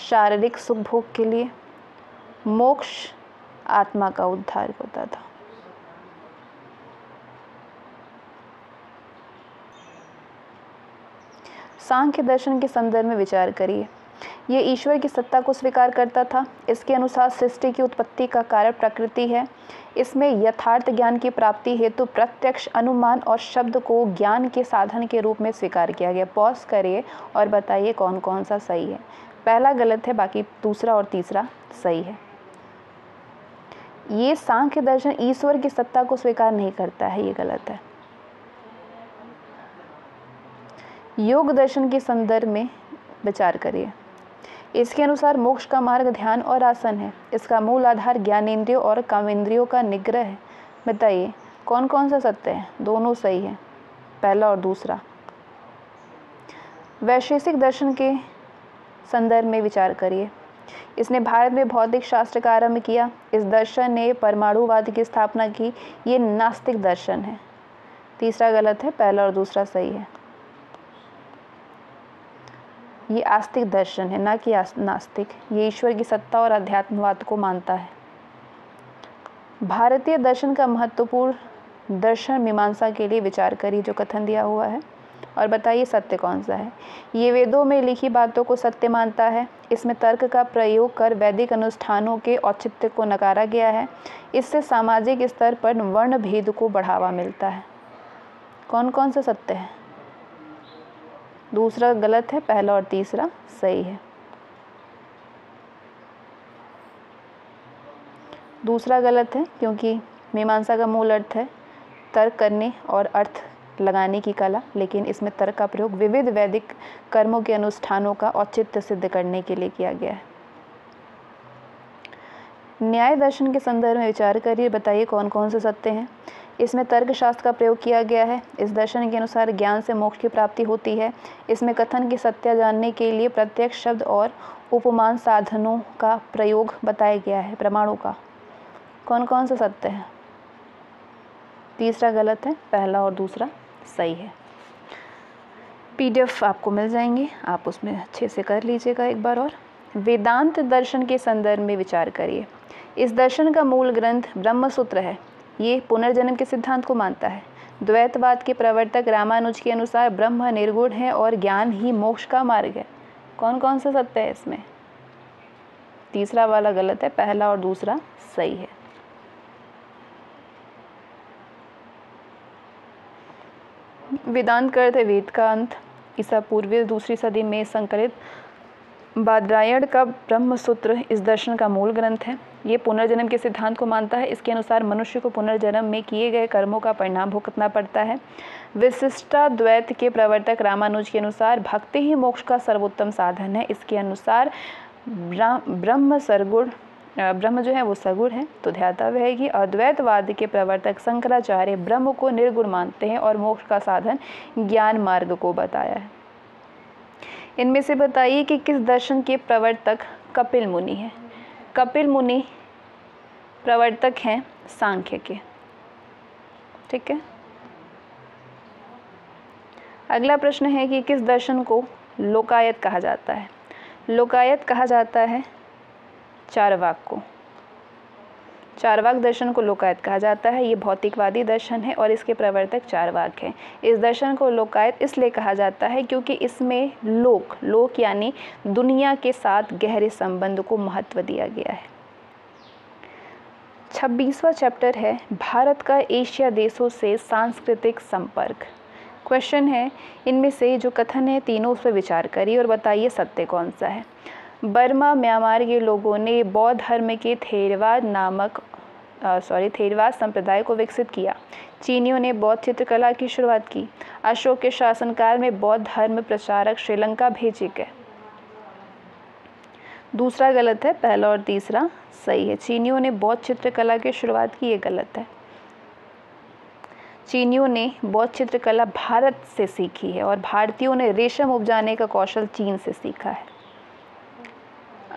शारीरिक सुख भोग के लिए। मोक्ष आत्मा का उद्धार होता था। सांख्य दर्शन के संदर्भ में विचार करिए। ये ईश्वर की सत्ता को स्वीकार करता था। इसके अनुसार सृष्टि की उत्पत्ति का कारण प्रकृति है। इसमें यथार्थ ज्ञान की प्राप्ति हेतु प्रत्यक्ष अनुमान और शब्द को ज्ञान के साधन के रूप में स्वीकार किया गया। पॉज करिए और बताइए कौन कौन सा सही है। पहला गलत है, बाकी दूसरा और तीसरा सही है। ये सांख्य दर्शन ईश्वर की सत्ता को स्वीकार नहीं करता है, ये गलत है। योग दर्शन के संदर्भ में विचार करिए। इसके अनुसार मोक्ष का मार्ग ध्यान और आसन है। इसका मूल आधार ज्ञानेंद्रियों और कामेंद्रियों का निग्रह है। बताइए कौन कौन सा सत्य है। दोनों सही है, पहला और दूसरा। वैशेषिक दर्शन के संदर्भ में विचार करिए। इसने भारत में भौतिक शास्त्र का आरंभ किया। इस दर्शन ने परमाणुवाद की स्थापना की। ये नास्तिक दर्शन है। तीसरा गलत है, पहला और दूसरा सही है। ये आस्तिक दर्शन है, ना कि नास्तिक। ये ईश्वर की सत्ता और अध्यात्मवाद को मानता है। भारतीय दर्शन का महत्वपूर्ण दर्शन मीमांसा के लिए विचार करिए जो कथन दिया हुआ है और बताइए सत्य कौन सा है। ये वेदों में लिखी बातों को सत्य मानता है। इसमें तर्क का प्रयोग कर वैदिक अनुष्ठानों के औचित्य को नकारा गया है। इससे सामाजिक स्तर पर वर्ण भेद को बढ़ावा मिलता है। कौन कौन सा सत्य है। दूसरा गलत है, पहला और तीसरा सही है। दूसरा गलत है क्योंकि मीमांसा का मूल अर्थ है तर्क करने और अर्थ लगाने की कला, लेकिन इसमें तर्क का प्रयोग विविध वैदिक कर्मों के अनुष्ठानों का औचित्य सिद्ध करने के लिए किया गया है। न्याय दर्शन के संदर्भ में विचार करिए। बताइए कौन कौन से सत्य हैं। इसमें तर्कशास्त्र का प्रयोग किया गया है। इस दर्शन के अनुसार ज्ञान से मोक्ष की प्राप्ति होती है। इसमें कथन की सत्य जानने के लिए प्रत्यक्ष शब्द और उपमान साधनों का प्रयोग बताया गया है। प्रमाणों का कौन कौन सा सत्य है। तीसरा गलत है, पहला और दूसरा सही है। PDF आपको मिल जाएंगे, आप उसमें अच्छे से कर लीजिएगा एक बार। और वेदांत दर्शन के संदर्भ में विचार करिए। इस दर्शन का मूल ग्रंथ ब्रह्मसूत्र है। ये पुनर्जन्म के सिद्धांत को मानता है। द्वैतवाद के प्रवर्तक रामानुज के अनुसार ब्रह्म निर्गुण है और ज्ञान ही मोक्ष का मार्ग है। कौन कौन सा सत्य है इसमें? तीसरा वाला गलत है, पहला और दूसरा सही है। वेदांत का अर्थ है वेद का अंत। ईसा पूर्व दूसरी सदी में संकलित बादरायण का ब्रह्मसूत्र इस दर्शन का मूल ग्रंथ है। ये पुनर्जन्म के सिद्धांत को मानता है। इसके अनुसार मनुष्य को पुनर्जन्म में किए गए कर्मों का परिणाम भुगतना पड़ता है। विशिष्टाद्वैत के प्रवर्तक रामानुज के अनुसार भक्ति ही मोक्ष का सर्वोत्तम साधन है। इसके अनुसार ब्रह्म जो है वो सगुण है, तो ध्यातव्य है कि अद्वैतवाद के प्रवर्तक शंकराचार्य ब्रह्म को निर्गुण मानते हैं और मोक्ष का साधन ज्ञान मार्ग को बताया है। इनमें से बताइए कि किस दर्शन के प्रवर्तक कपिल मुनि हैं? कपिल मुनि प्रवर्तक हैं सांख्य के। ठीक है, अगला प्रश्न है कि किस दर्शन को लोकायत कहा जाता है? लोकायत कहा जाता है चारवाक को। चारवाक दर्शन को लोकायत कहा जाता है। ये भौतिकवादी दर्शन है और इसके प्रवर्तक चारवाक हैं। इस दर्शन को लोकायत इसलिए कहा जाता है क्योंकि इसमें लोक यानी दुनिया के साथ गहरे संबंध को महत्व दिया गया है। 26वां चैप्टर है भारत का एशिया देशों से सांस्कृतिक संपर्क। क्वेश्चन है इनमें से जो कथन है तीनों उस पर विचार करिए और बताइए सत्य कौन सा है। बर्मा म्यांमार के लोगों ने बौद्ध धर्म के थेरवाद संप्रदाय को विकसित किया। चीनियों ने बौद्ध चित्रकला की शुरुआत की। अशोक के शासनकाल में बौद्ध धर्म प्रचारक श्रीलंका भेजे गए। दूसरा गलत है, पहला और तीसरा सही है। चीनियों ने बौद्ध चित्रकला की शुरुआत की, ये गलत है। चीनियों ने बौद्ध चित्रकला भारत से सीखी है और भारतीयों ने रेशम उपजाने का कौशल चीन से सीखा है।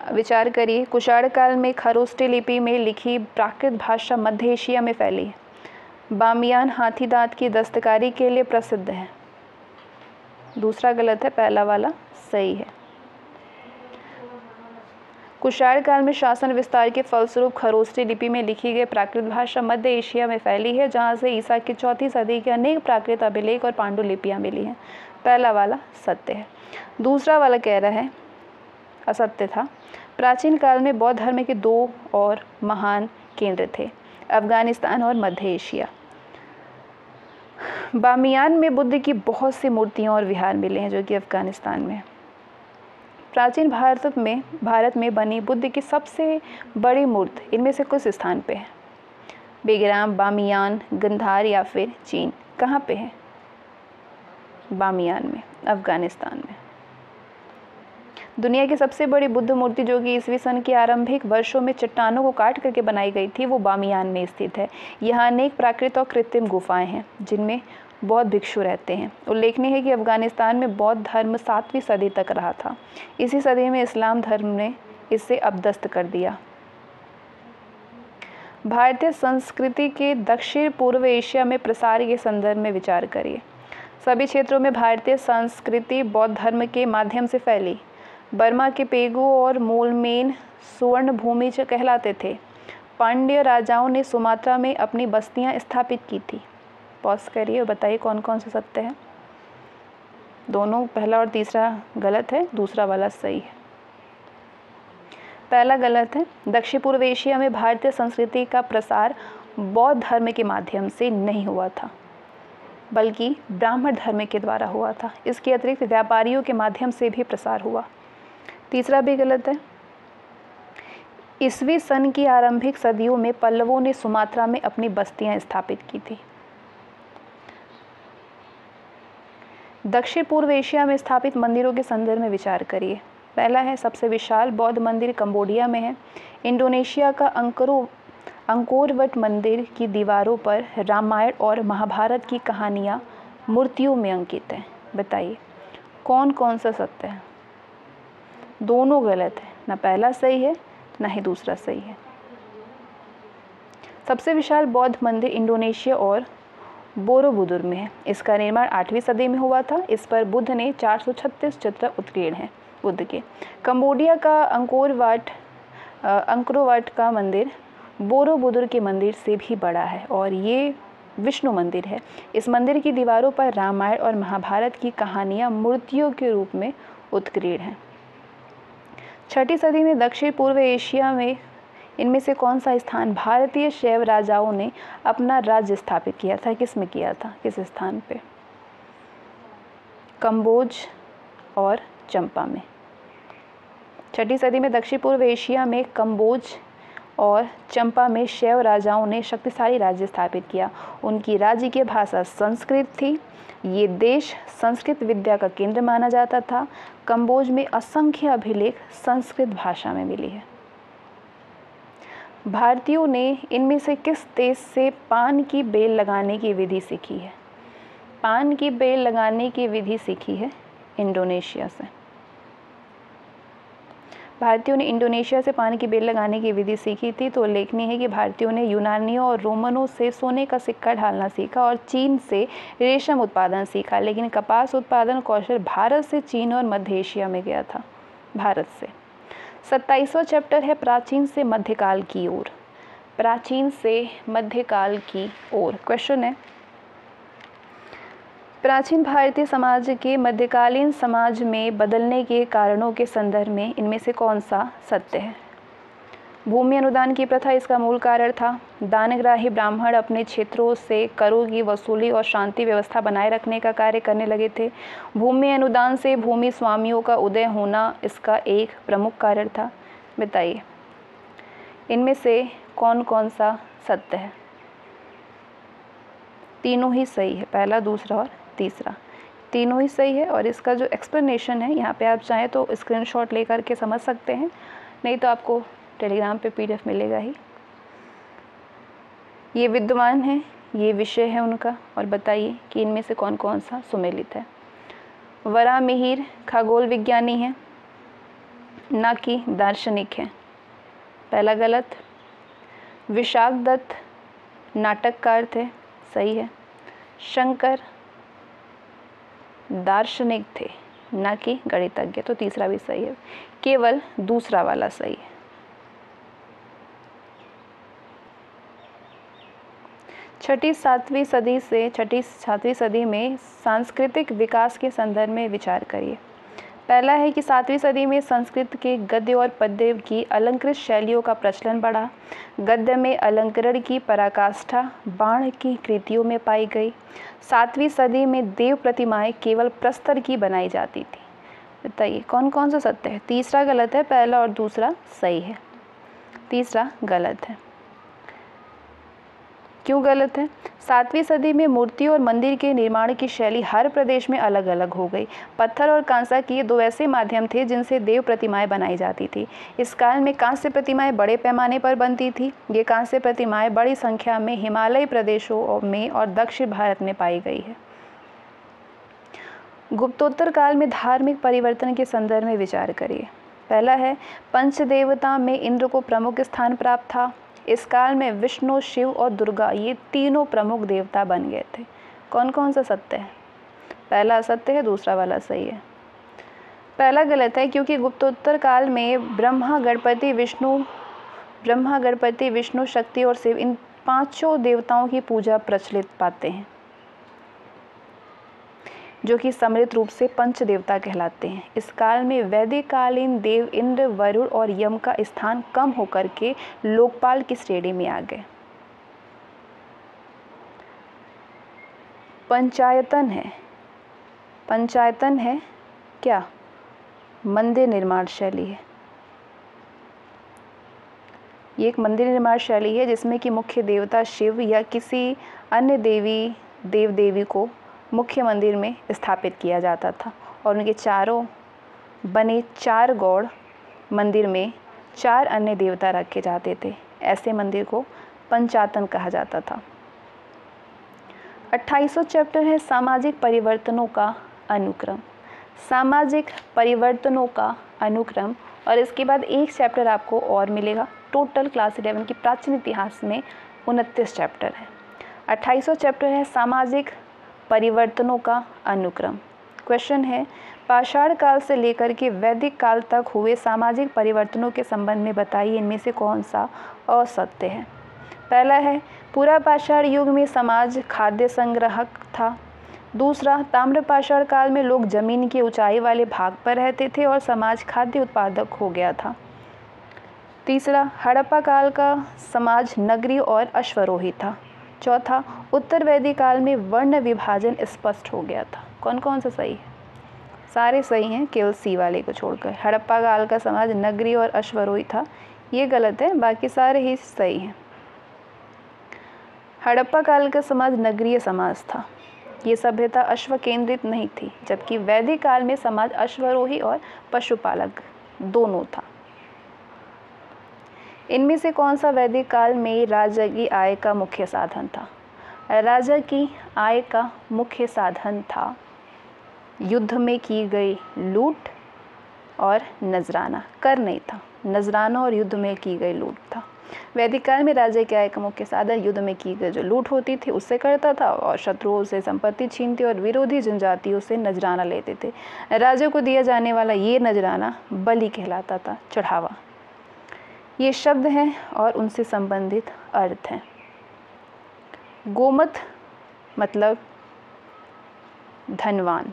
विचार करिए, कुषाण काल में खरोष्टी लिपि में लिखी प्राकृत भाषा मध्य एशिया में फैली है। बामियान हाथी दांत की दस्तकारी के लिए प्रसिद्ध है। दूसरा गलत है, पहला वाला सही है। कुषाण काल में शासन विस्तार के फलस्वरूप खरोष्टी लिपि में लिखी गई प्राकृत भाषा मध्य एशिया में फैली है, जहाँ से ईसा की 4वीं सदी के अनेक प्राकृत अभिलेख और पांडुलिपियाँ मिली हैं। पहला वाला सत्य है। दूसरा वाला कह रहा है असत्य था। प्राचीन काल में बौद्ध धर्म के 2 और महान केंद्र थे, अफगानिस्तान और मध्य एशिया। बामियान में बुद्ध की बहुत सी मूर्तियाँ और विहार मिले हैं जो कि अफगानिस्तान में। प्राचीन भारत में बनी बुद्ध की सबसे बड़ी मूर्ति इनमें से कुछ स्थान पे है। बेगराम, बामियान, गंधार या फिर चीन। कहाँ पे है? बामियान में, अफगानिस्तान में। दुनिया की सबसे बड़ी बुद्ध मूर्ति जो कि ईस्वी सन के आरंभिक वर्षों में चट्टानों को काट करके बनाई गई थी, वो बामियान में स्थित है। यहाँ अनेक प्राकृतिक और कृत्रिम गुफाएं हैं जिनमें बौद्ध भिक्षु रहते हैं। उल्लेखनीय है कि अफगानिस्तान में बौद्ध धर्म 7वीं सदी तक रहा था। इसी सदी में इस्लाम धर्म ने इसे अपदस्त कर दिया। भारतीय संस्कृति के दक्षिण पूर्व एशिया में प्रसार के संदर्भ में विचार करिए। सभी क्षेत्रों में भारतीय संस्कृति बौद्ध धर्म के माध्यम से फैली। बर्मा के पेगु और मोलमेन सुवर्ण भूमि कहलाते थे। पांड्य राजाओं ने सुमात्रा में अपनी बस्तियां स्थापित की थी। पॉज करिए और बताइए कौन कौन सा सत्य है। दोनों, पहला और तीसरा गलत है, दूसरा वाला सही है। पहला गलत है। दक्षिण पूर्व एशिया में भारतीय संस्कृति का प्रसार बौद्ध धर्म के माध्यम से नहीं हुआ था, बल्कि ब्राह्मण धर्म के द्वारा हुआ था। इसके अतिरिक्त व्यापारियों के माध्यम से भी प्रसार हुआ। तीसरा भी गलत है। ईस्वी सन की आरंभिक सदियों में पल्लवों ने सुमात्रा में अपनी बस्तियां स्थापित की थी। दक्षिण पूर्व एशिया में स्थापित मंदिरों के संदर्भ में विचार करिए। पहला है, सबसे विशाल बौद्ध मंदिर कंबोडिया में है। इंडोनेशिया का अंकोर वट मंदिर की दीवारों पर रामायण और महाभारत की कहानियाँ मूर्तियों में अंकित हैं। बताइए कौन कौन सा सत्य है? दोनों गलत है, ना पहला सही है ना ही दूसरा सही है। सबसे विशाल बौद्ध मंदिर इंडोनेशिया और बोरोबुदुर में है। इसका निर्माण 8वीं सदी में हुआ था। इस पर बुद्ध ने 436 चित्र उत्कीर्ण हैं बुद्ध के। कंबोडिया का अंकोरवाट का मंदिर बोरोबुदुर के मंदिर से भी बड़ा है और ये विष्णु मंदिर है। इस मंदिर की दीवारों पर रामायण और महाभारत की कहानियाँ मूर्तियों के रूप में उत्कीर्ण हैं। छठी सदी में दक्षिण पूर्व एशिया में इनमें से कौन सा स्थान भारतीय शैव राजाओं ने अपना राज्य स्थापित किया था? किस में किया था, किस स्थान पे? कंबोज और चंपा में। छठी सदी में दक्षिण पूर्व एशिया में कंबोज और चंपा में शैव राजाओं ने शक्तिशाली राज्य स्थापित किया। उनकी राज्य की भाषा संस्कृत थी। ये देश संस्कृत विद्या का केंद्र माना जाता था। कंबोज में असंख्य अभिलेख संस्कृत भाषा में मिली है। भारतीयों ने इनमें से किस देश से पान की बेल लगाने की विधि सीखी है? पान की बेल लगाने की विधि सीखी है इंडोनेशिया से। भारतीयों ने इंडोनेशिया से पान की बेल लगाने की विधि सीखी थी। तो उल्लेखनीय है कि भारतीयों ने यूनानियों और रोमनों से सोने का सिक्का ढालना सीखा और चीन से रेशम उत्पादन सीखा, लेकिन कपास उत्पादन कौशल भारत से चीन और मध्य एशिया में गया था। भारत से 27वां चैप्टर है प्राचीन से मध्यकाल की ओर। प्राचीन से मध्यकाल की ओर क्वेश्चन है, प्राचीन भारतीय समाज के मध्यकालीन समाज में बदलने के कारणों के संदर्भ में इनमें से कौन सा सत्य है? भूमि अनुदान की प्रथा इसका मूल कारण था। दानग्राही ब्राह्मण अपने क्षेत्रों से करों की वसूली और शांति व्यवस्था बनाए रखने का कार्य करने लगे थे। भूमि अनुदान से भूमि स्वामियों का उदय होना इसका एक प्रमुख कारण था। बताइए इनमें से कौन कौन सा सत्य है? तीनों ही सही है, पहला, दूसरा और तीसरा, तीनों ही सही है। और इसका जो एक्सप्लेनेशन है यहाँ पे आप चाहें तो स्क्रीनशॉट लेकर के समझ सकते हैं, नहीं तो आपको टेलीग्राम पे PDF मिलेगा ही। ये विद्वान है, ये विषय है उनका। और बताइए कि इनमें से कौन कौन सा सुमेलित है? वराहमिहिर खगोल विज्ञानी है, ना कि दार्शनिक है, पहला गलत। विशाखदत्त नाटककार थे, सही है। शंकर दार्शनिक थे, ना कि गणितज्ञ, तो तीसरा भी सही है। केवल दूसरा वाला सही है। छठी सातवीं सदी में सांस्कृतिक विकास के संदर्भ में विचार करिए। पहला है कि 7वीं सदी में संस्कृत के गद्य और पद्य की अलंकृत शैलियों का प्रचलन बढ़ा। गद्य में अलंकरण की पराकाष्ठा बाण की कृतियों में पाई गई। 7वीं सदी में देव प्रतिमाएं केवल प्रस्तर की बनाई जाती थी। बताइए कौन कौन सा सत्य है? तीसरा गलत है, पहला और दूसरा सही है, तीसरा गलत है। क्यों गलत है? 7वीं सदी में मूर्ति और मंदिर के निर्माण की शैली हर प्रदेश में अलग अलग हो गई। पत्थर और कांसा के दो ऐसे माध्यम थे जिनसे देव प्रतिमाएं बनाई जाती थी। इस काल में कांस्य प्रतिमाएं बड़े पैमाने पर बनती थी। ये कांस्य प्रतिमाएं बड़ी संख्या में हिमालयी प्रदेशों में और दक्षिण भारत में पाई गई है। गुप्तोत्तर काल में धार्मिक परिवर्तन के संदर्भ में विचार करिए। पहला है पंचदेवता में इंद्र को प्रमुख स्थान प्राप्त था। इस काल में विष्णु, शिव और दुर्गा ये तीनों प्रमुख देवता बन गए थे। कौन कौन सा सत्य है? पहला असत्य है, दूसरा वाला सही है। पहला गलत है क्योंकि गुप्तोत्तर काल में ब्रह्मा, गणपति, विष्णु, शक्ति और शिव इन पांचों देवताओं की पूजा प्रचलित पाते हैं, जो कि सम्मिलित रूप से पंच देवता कहलाते हैं। इस काल में वैदिक कालीन देव इंद्र, वरुण और यम का स्थान कम होकर के लोकपाल की श्रेणी में आ गए। पंचायतन है क्या? मंदिर निर्माण शैली है। ये एक मंदिर निर्माण शैली है जिसमें कि मुख्य देवता शिव या किसी अन्य देव देवी को मुख्य मंदिर में स्थापित किया जाता था और उनके चारों बने 4 गौड़ मंदिर में 4 अन्य देवता रखे जाते थे। ऐसे मंदिर को पंचायतन कहा जाता था। 28वां चैप्टर है सामाजिक परिवर्तनों का अनुक्रम। सामाजिक परिवर्तनों का अनुक्रम। और इसके बाद एक चैप्टर आपको और मिलेगा। टोटल क्लास 11 की प्राचीन इतिहास में 29 चैप्टर है। 28वां चैप्टर है सामाजिक परिवर्तनों का अनुक्रम। क्वेश्चन है पाषाण काल से लेकर के वैदिक काल तक हुए सामाजिक परिवर्तनों के संबंध में बताइए इनमें से कौन सा असत्य है। पहला है पूरा पाषाण युग में समाज खाद्य संग्राहक था। दूसरा, ताम्रपाषाण काल में लोग जमीन की ऊंचाई वाले भाग पर रहते थे और समाज खाद्य उत्पादक हो गया था। तीसरा, हड़प्पा काल का समाज नगरीय और अश्वारोही था। चौथा, उत्तर वैदिक काल में वर्ण विभाजन स्पष्ट हो गया था। कौन कौन सा सही है? सारे सही हैं केवल सी वाले को छोड़कर। हड़प्पा काल का समाज नगरीय और अश्वारोही था, ये गलत है, बाकी सारे ही सही हैं। हड़प्पा काल का समाज नगरीय समाज था, ये सभ्यता अश्व केंद्रित नहीं थी, जबकि वैदिक काल में समाज अश्वारोही और पशुपालक दोनों था। इनमें से कौन सा वैदिक काल में राजा की आय का मुख्य साधन था? राजा की आय का मुख्य साधन था युद्ध में की गई लूट और नजराना। कर नहीं था, नजराना और युद्ध में की गई लूट था। वैदिक काल में राजा की आय का मुख्य साधन युद्ध में की गई जो लूट होती थी उससे करता था, और शत्रुओं से संपत्ति छीनते और विरोधी जनजातियों से नजराना लेते थे। राजा को दिया जाने वाला ये नजराना बलि कहलाता था, चढ़ावा। ये शब्द हैं और उनसे संबंधित अर्थ हैं। गोमत मतलब धनवान,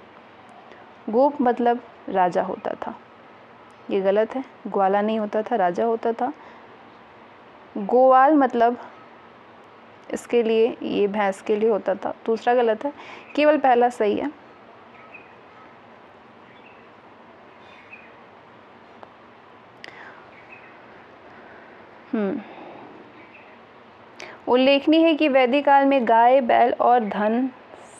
गोप मतलब राजा होता था, ये गलत है, ग्वाला नहीं होता था, राजा होता था। गोवाल मतलब इसके लिए, ये भैंस के लिए होता था, दूसरा गलत है, केवल पहला सही है। उल्लेखनीय है कि वैदिक काल में गाय, बैल और धन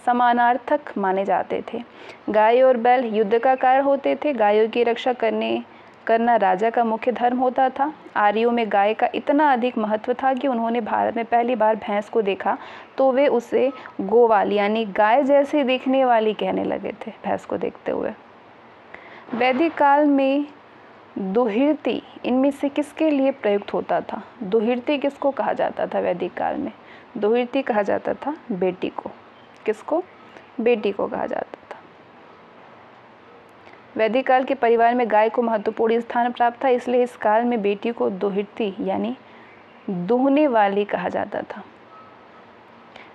समानार्थक माने जाते थे। गाय और बैल युद्ध का कारण होते थे, गायों की रक्षा करना राजा का मुख्य धर्म होता था। आर्यों में गाय का इतना अधिक महत्व था कि उन्होंने भारत में पहली बार भैंस को देखा तो वे उसे गोवाल यानी गाय जैसी दिखने वाली कहने लगे थे भैंस को देखते हुए। वैदिक काल में दुहिर्ती इनमें से किसके लिए प्रयुक्त होता था? दुहिर्ती किसको कहा जाता था वैदिक काल में? दुहिर्ती कहा जाता था बेटी को। किसको? बेटी को कहा जाता था। वैदिक काल के परिवार में गाय को महत्वपूर्ण स्थान प्राप्त था, इसलिए इस काल में बेटी को दुहिर्ती यानी दूहने वाली कहा जाता था।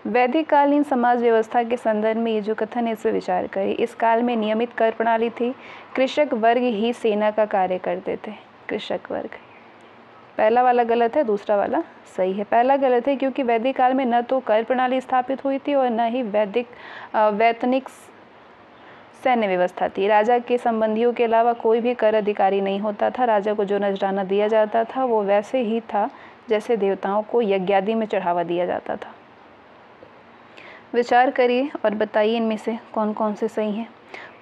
वैदिक कालीन समाज व्यवस्था के संदर्भ में ये जो कथन है इस पर विचार करें। इस काल में नियमित कर प्रणाली थी, कृषक वर्ग ही सेना का कार्य करते थे। कृषक वर्ग, पहला वाला गलत है, दूसरा वाला सही है। पहला गलत है क्योंकि वैदिक काल में न तो कर प्रणाली स्थापित हुई थी और न ही वैतनिक सैन्य व्यवस्था थी। राजा के संबंधियों के अलावा कोई भी कर अधिकारी नहीं होता था। राजा को जो नजराना दिया जाता था वो वैसे ही था जैसे देवताओं को यज्ञादि में चढ़ावा दिया जाता था। विचार करिए और बताइए इनमें से कौन कौन से सही हैं।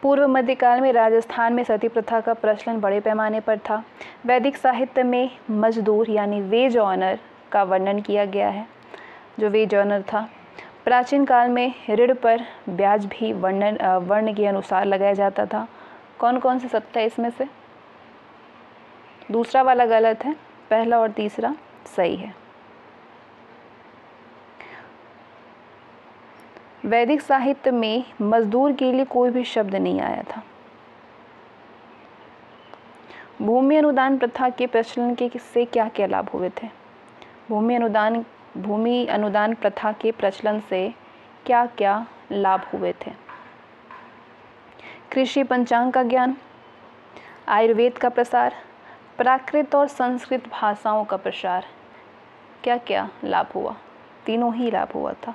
पूर्व मध्यकाल में राजस्थान में सती प्रथा का प्रचलन बड़े पैमाने पर था। वैदिक साहित्य में मजदूर यानी वेज ऑनर का वर्णन किया गया है, जो वेज ऑनर था। प्राचीन काल में ऋण पर ब्याज भी वर्ण के अनुसार लगाया जाता था। कौन कौन से सत्य है इसमें से? दूसरा वाला गलत है, पहला और तीसरा सही है। वैदिक साहित्य में मजदूर के लिए कोई भी शब्द नहीं आया था। भूमि अनुदान प्रथा के प्रचलन के से क्या क्या लाभ हुए थे? भूमि अनुदान प्रथा के प्रचलन से क्या क्या लाभ हुए थे? कृषि पंचांग का ज्ञान, आयुर्वेद का प्रसार, प्राकृत और संस्कृत भाषाओं का प्रसार। क्या क्या लाभ हुआ? तीनों ही लाभ हुआ था।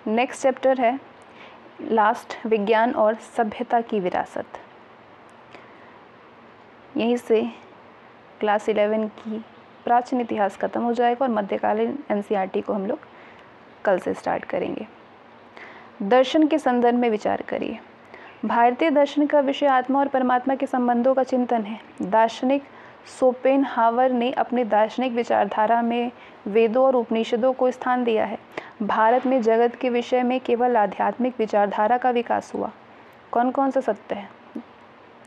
नेक्स्ट चैप्टर है लास्ट, विज्ञान और सभ्यता की विरासत। यहीं से क्लास 11 की प्राचीन इतिहास खत्म हो जाएगा और मध्यकालीन एनसीईआरटी को हम लोग कल से स्टार्ट करेंगे। दर्शन के संदर्भ में विचार करिए। भारतीय दर्शन का विषय आत्मा और परमात्मा के संबंधों का चिंतन है। दार्शनिक शोपेनहावर ने अपने दार्शनिक विचारधारा में वेदों और उपनिषदों को स्थान दिया है। भारत में जगत के विषय में केवल आध्यात्मिक विचारधारा का विकास हुआ। कौन कौन सा सत्य है?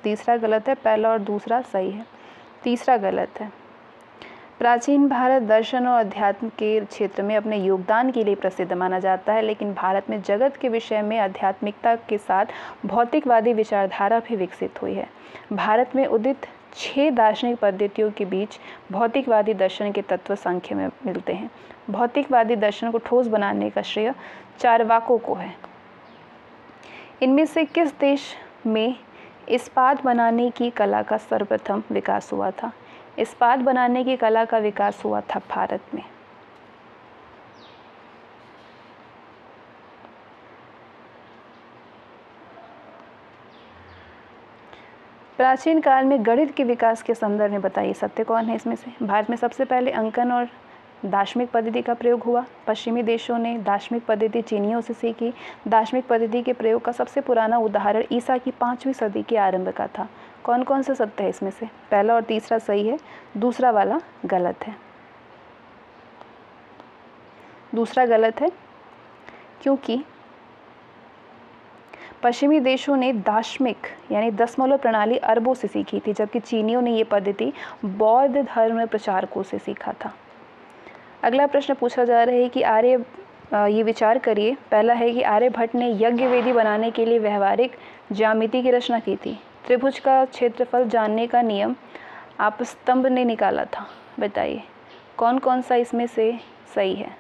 तीसरा गलत है, पहला और दूसरा सही है। तीसरा गलत है। प्राचीन भारत दर्शन और अध्यात्म के क्षेत्र में अपने योगदान के लिए प्रसिद्ध माना जाता है, लेकिन भारत में जगत के विषय में आध्यात्मिकता के साथ भौतिकवादी विचारधारा भी विकसित हुई है। भारत में उदित 6 दार्शनिक पद्धतियों के बीच भौतिकवादी दर्शन के तत्व संख्या में मिलते हैं। भौतिकवादी दर्शन को ठोस बनाने का श्रेय चार्वाकों को है। इनमें से किस देश में इस्पात बनाने की कला का सर्वप्रथम विकास हुआ था? इस्पात बनाने की कला का विकास हुआ था भारत में। प्राचीन काल में गणित के विकास के संदर्भ में बताइए सत्य कौन है इसमें से? भारत में सबसे पहले अंकन और दार्शनिक पद्धति का प्रयोग हुआ। पश्चिमी देशों ने दार्शनिक पद्धति चीनियों से सीखी। दार्शनिक पद्धति के प्रयोग का सबसे पुराना उदाहरण ईसा की 5वीं सदी के आरंभ का था। कौन कौन से सत्य है इसमें से? पहला और तीसरा सही है, दूसरा वाला गलत है। दूसरा गलत है क्योंकि पश्चिमी देशों ने दार्शनिक यानी दशमलव प्रणाली अरबों से सीखी थी, जबकि चीनियों ने ये पद्धति बौद्ध धर्म प्रचारकों से सीखा था। अगला प्रश्न पूछा जा रहा है कि ये विचार करिए। पहला है कि आर्यभट्ट ने यज्ञ वेदी बनाने के लिए व्यवहारिक ज्यामिति की रचना की थी। त्रिभुज का क्षेत्रफल जानने का नियम आपस्तंभ ने निकाला था। बताइए कौन कौन सा इसमें से सही है?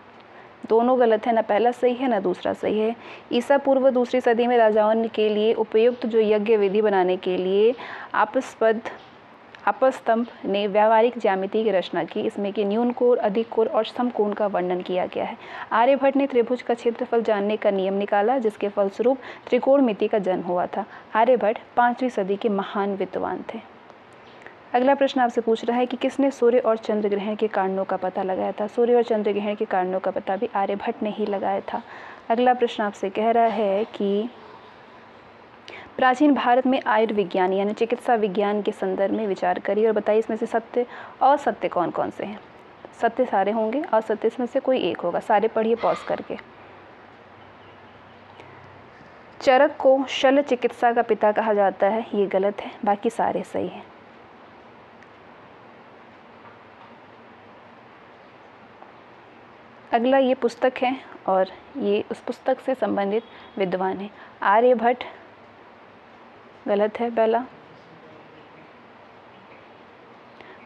दोनों गलत है, ना पहला सही है ना दूसरा सही है। ईसा पूर्व 2री सदी में राजाओं के लिए उपयुक्त जो यज्ञ वेदी बनाने के लिए आपस्तंभ ने व्यावहारिक ज्यामिति की रचना की। इसमें कि न्यून कोण, अधिक कोण और समकोण का वर्णन किया गया है। आर्यभट्ट ने त्रिभुज का क्षेत्रफल जानने का नियम निकाला, जिसके फलस्वरूप त्रिकोणमिति का जन्म हुआ था। आर्यभट्ट 5वीं सदी के महान विद्वान थे। अगला प्रश्न आपसे पूछ रहा है कि किसने सूर्य और चंद्र ग्रहण के कारणों का पता लगाया था? सूर्य और चंद्र ग्रहण के कारणों का पता भी आर्यभट्ट ने ही लगाया था। अगला प्रश्न आपसे कह रहा है कि प्राचीन भारत में आयुर्विज्ञान यानी चिकित्सा विज्ञान के संदर्भ में विचार करिए और बताइए इसमें से सत्य और असत्य कौन कौन से हैं? सत्य सारे होंगे, असत्य इसमें से कोई एक होगा। सारे पढ़िए पॉज करके। चरक को शल्य चिकित्सा का पिता कहा जाता है, ये गलत है, बाकी सारे सही हैं। अगला ये पुस्तक है और ये उस पुस्तक से संबंधित विद्वान है। आर्यभट्ट गलत है पहला।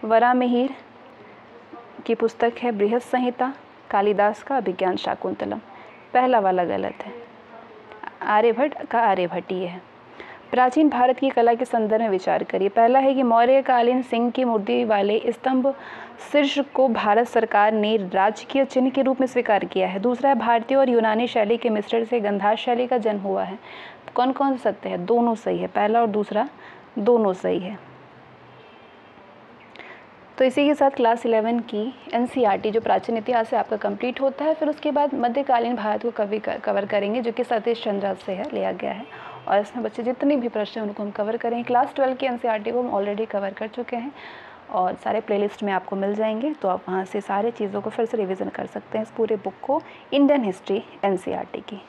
वराहमिहिर की पुस्तक है बृहत संहिता, कालिदास का विज्ञान शाकुंतलम, पहला वाला गलत है। आर्यभट्ट का आर्यभट्ट ही है। प्राचीन भारत की कला के संदर्भ में विचार करिए। पहला है कि मौर्यकालीन सिंह की मूर्ति वाले स्तंभ शीर्ष को भारत सरकार ने राजकीय चिन्ह के रूप में स्वीकार किया है। दूसरा है भारतीय और यूनानी शैली के मिश्रण से गंधार शैली का जन्म हुआ है। कौन कौन से सत्य है? दोनों सही है, पहला और दूसरा दोनों सही है। तो इसी के साथ क्लास 11 की NCERT जो प्राचीन इतिहास है आपका कंप्लीट होता है। फिर उसके बाद मध्यकालीन भारत को कवर करेंगे, जो कि सतीश चंद्र से है लिया गया है, और इसमें बच्चे जितने भी प्रश्न हैं उनको हम कवर करेंगे। क्लास 12 की NCERT को हम ऑलरेडी कवर कर चुके हैं और सारे प्लेलिस्ट में आपको मिल जाएंगे, तो आप वहाँ से सारे चीज़ों को फिर से रिवीजन कर सकते हैं, इस पूरे बुक को, इंडियन हिस्ट्री NCERT की।